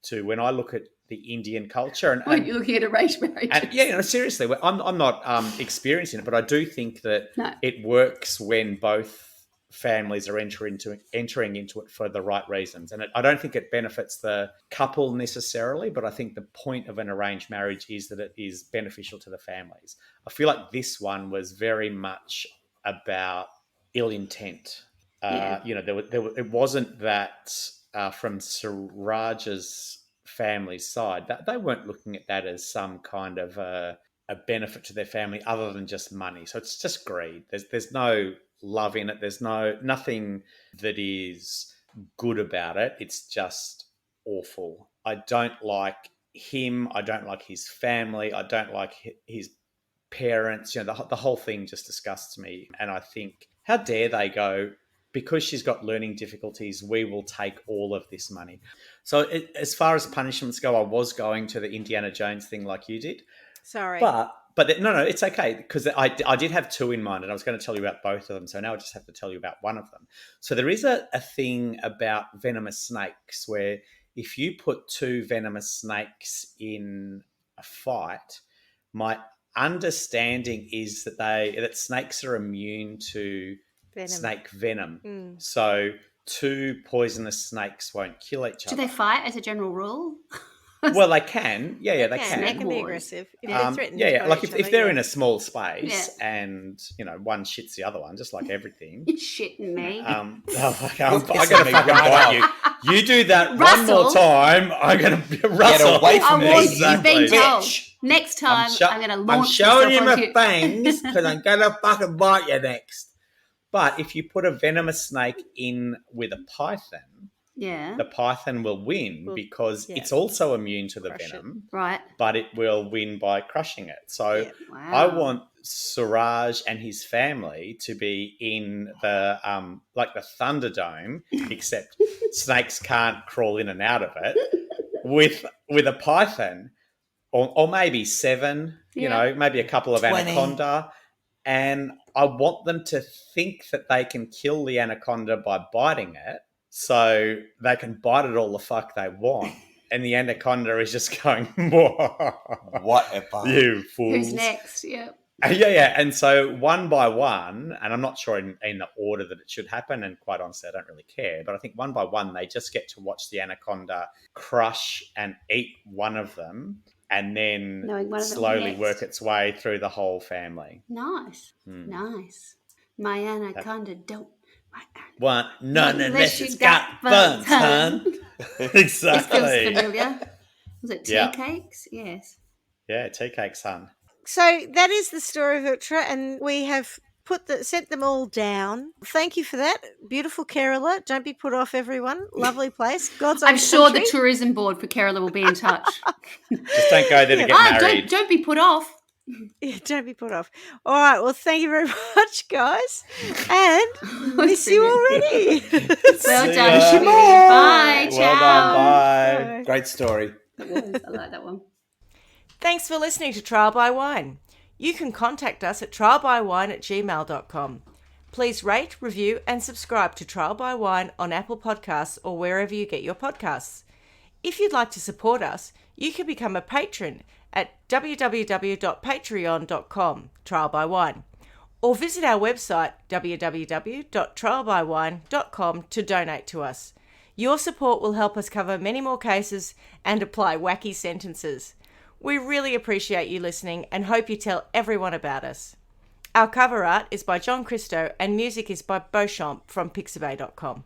to when I look at the Indian culture. And when you're looking at arranged marriage. Seriously, I'm not experiencing it, but I do think that it works when both families are entering into it for the right reasons. And I don't think it benefits the couple necessarily, but I think the point of an arranged marriage is that it is beneficial to the families. I feel like this one was very much about ill intent. It wasn't that from Suraj's family's side, that they weren't looking at that as some kind of a benefit to their family other than just money. So it's just greed. There's no love in it. There's nothing that is good about it. It's just awful. I don't like him. I don't like his family. I don't like his parents. The whole thing just disgusts me. And I think, how dare they go, because she's got learning difficulties, we will take all of this money. So as far as punishments go, I was going to the Indiana Jones thing like you did. Sorry. But no, it's okay, because I did have two in mind, and I was going to tell you about both of them. So now I just have to tell you about one of them. So there is a thing about venomous snakes where if you put two venomous snakes in a fight, my understanding is that snakes are immune to snake venom. So two poisonous snakes won't kill each other. Do they fight as a general rule? Well, they can. Yeah, they can. They can be aggressive if they're threatened. Like if they're in a small space and, one shits the other one, just like everything. You're shitting me. I'm going to fucking bite you. You do that one more time, I'm going to Russell. Get away from me. You've been told. Next time, I'm going to launch I'm showing you myself my fangs because I'm going to fucking bite you next. But if you put a venomous snake in with a python, the python will win because it's also immune to the venom, right? But it will win by crushing it. So I want Suraj and his family to be in the like the Thunderdome, except snakes can't crawl in and out of it, with a python, or maybe 7, maybe a couple of 20. anaconda, and I want them to think that they can kill the anaconda by biting it. So they can bite it all the fuck they want. And the anaconda is just going, whatever. You fools. Who's next? Yeah. Yeah. And so one by one, and I'm not sure in the order that it should happen, and quite honestly, I don't really care, but I think one by one, they just get to watch the anaconda crush and eat one of them, and then slowly work its way through the whole family. Nice. Nice. My anaconda don't. Want none unless it's got fun, son. Exactly. This feels familiar. Was it tea cakes? Yes. Yeah, tea cakes, son. So that is the story of Uthra, and we have sent them all down. Thank you for that. Beautiful Kerala. Don't be put off, everyone. Lovely place. God's own I'm sure country. the tourism board for Kerala will be in touch. Just don't go there to get married. Don't be put off. Yeah, don't be put off. All right. Well, thank you very much, guys. And miss you already. Well done, Schmidty. Bye. Ciao. Well done. Bye. Bye. Great story. I like that one. Thanks for listening to Trial by Wine. You can contact us at trialbywine@gmail.com. Please rate, review and subscribe to Trial by Wine on Apple Podcasts or wherever you get your podcasts. If you'd like to support us, you can become a patron at www.patreon.com, Trial by Wine, or visit our website www.trialbywine.com to donate to us. Your support will help us cover many more cases and apply wacky sentences. We really appreciate you listening and hope you tell everyone about us. Our cover art is by John Christo and music is by Beauchamp from pixabay.com.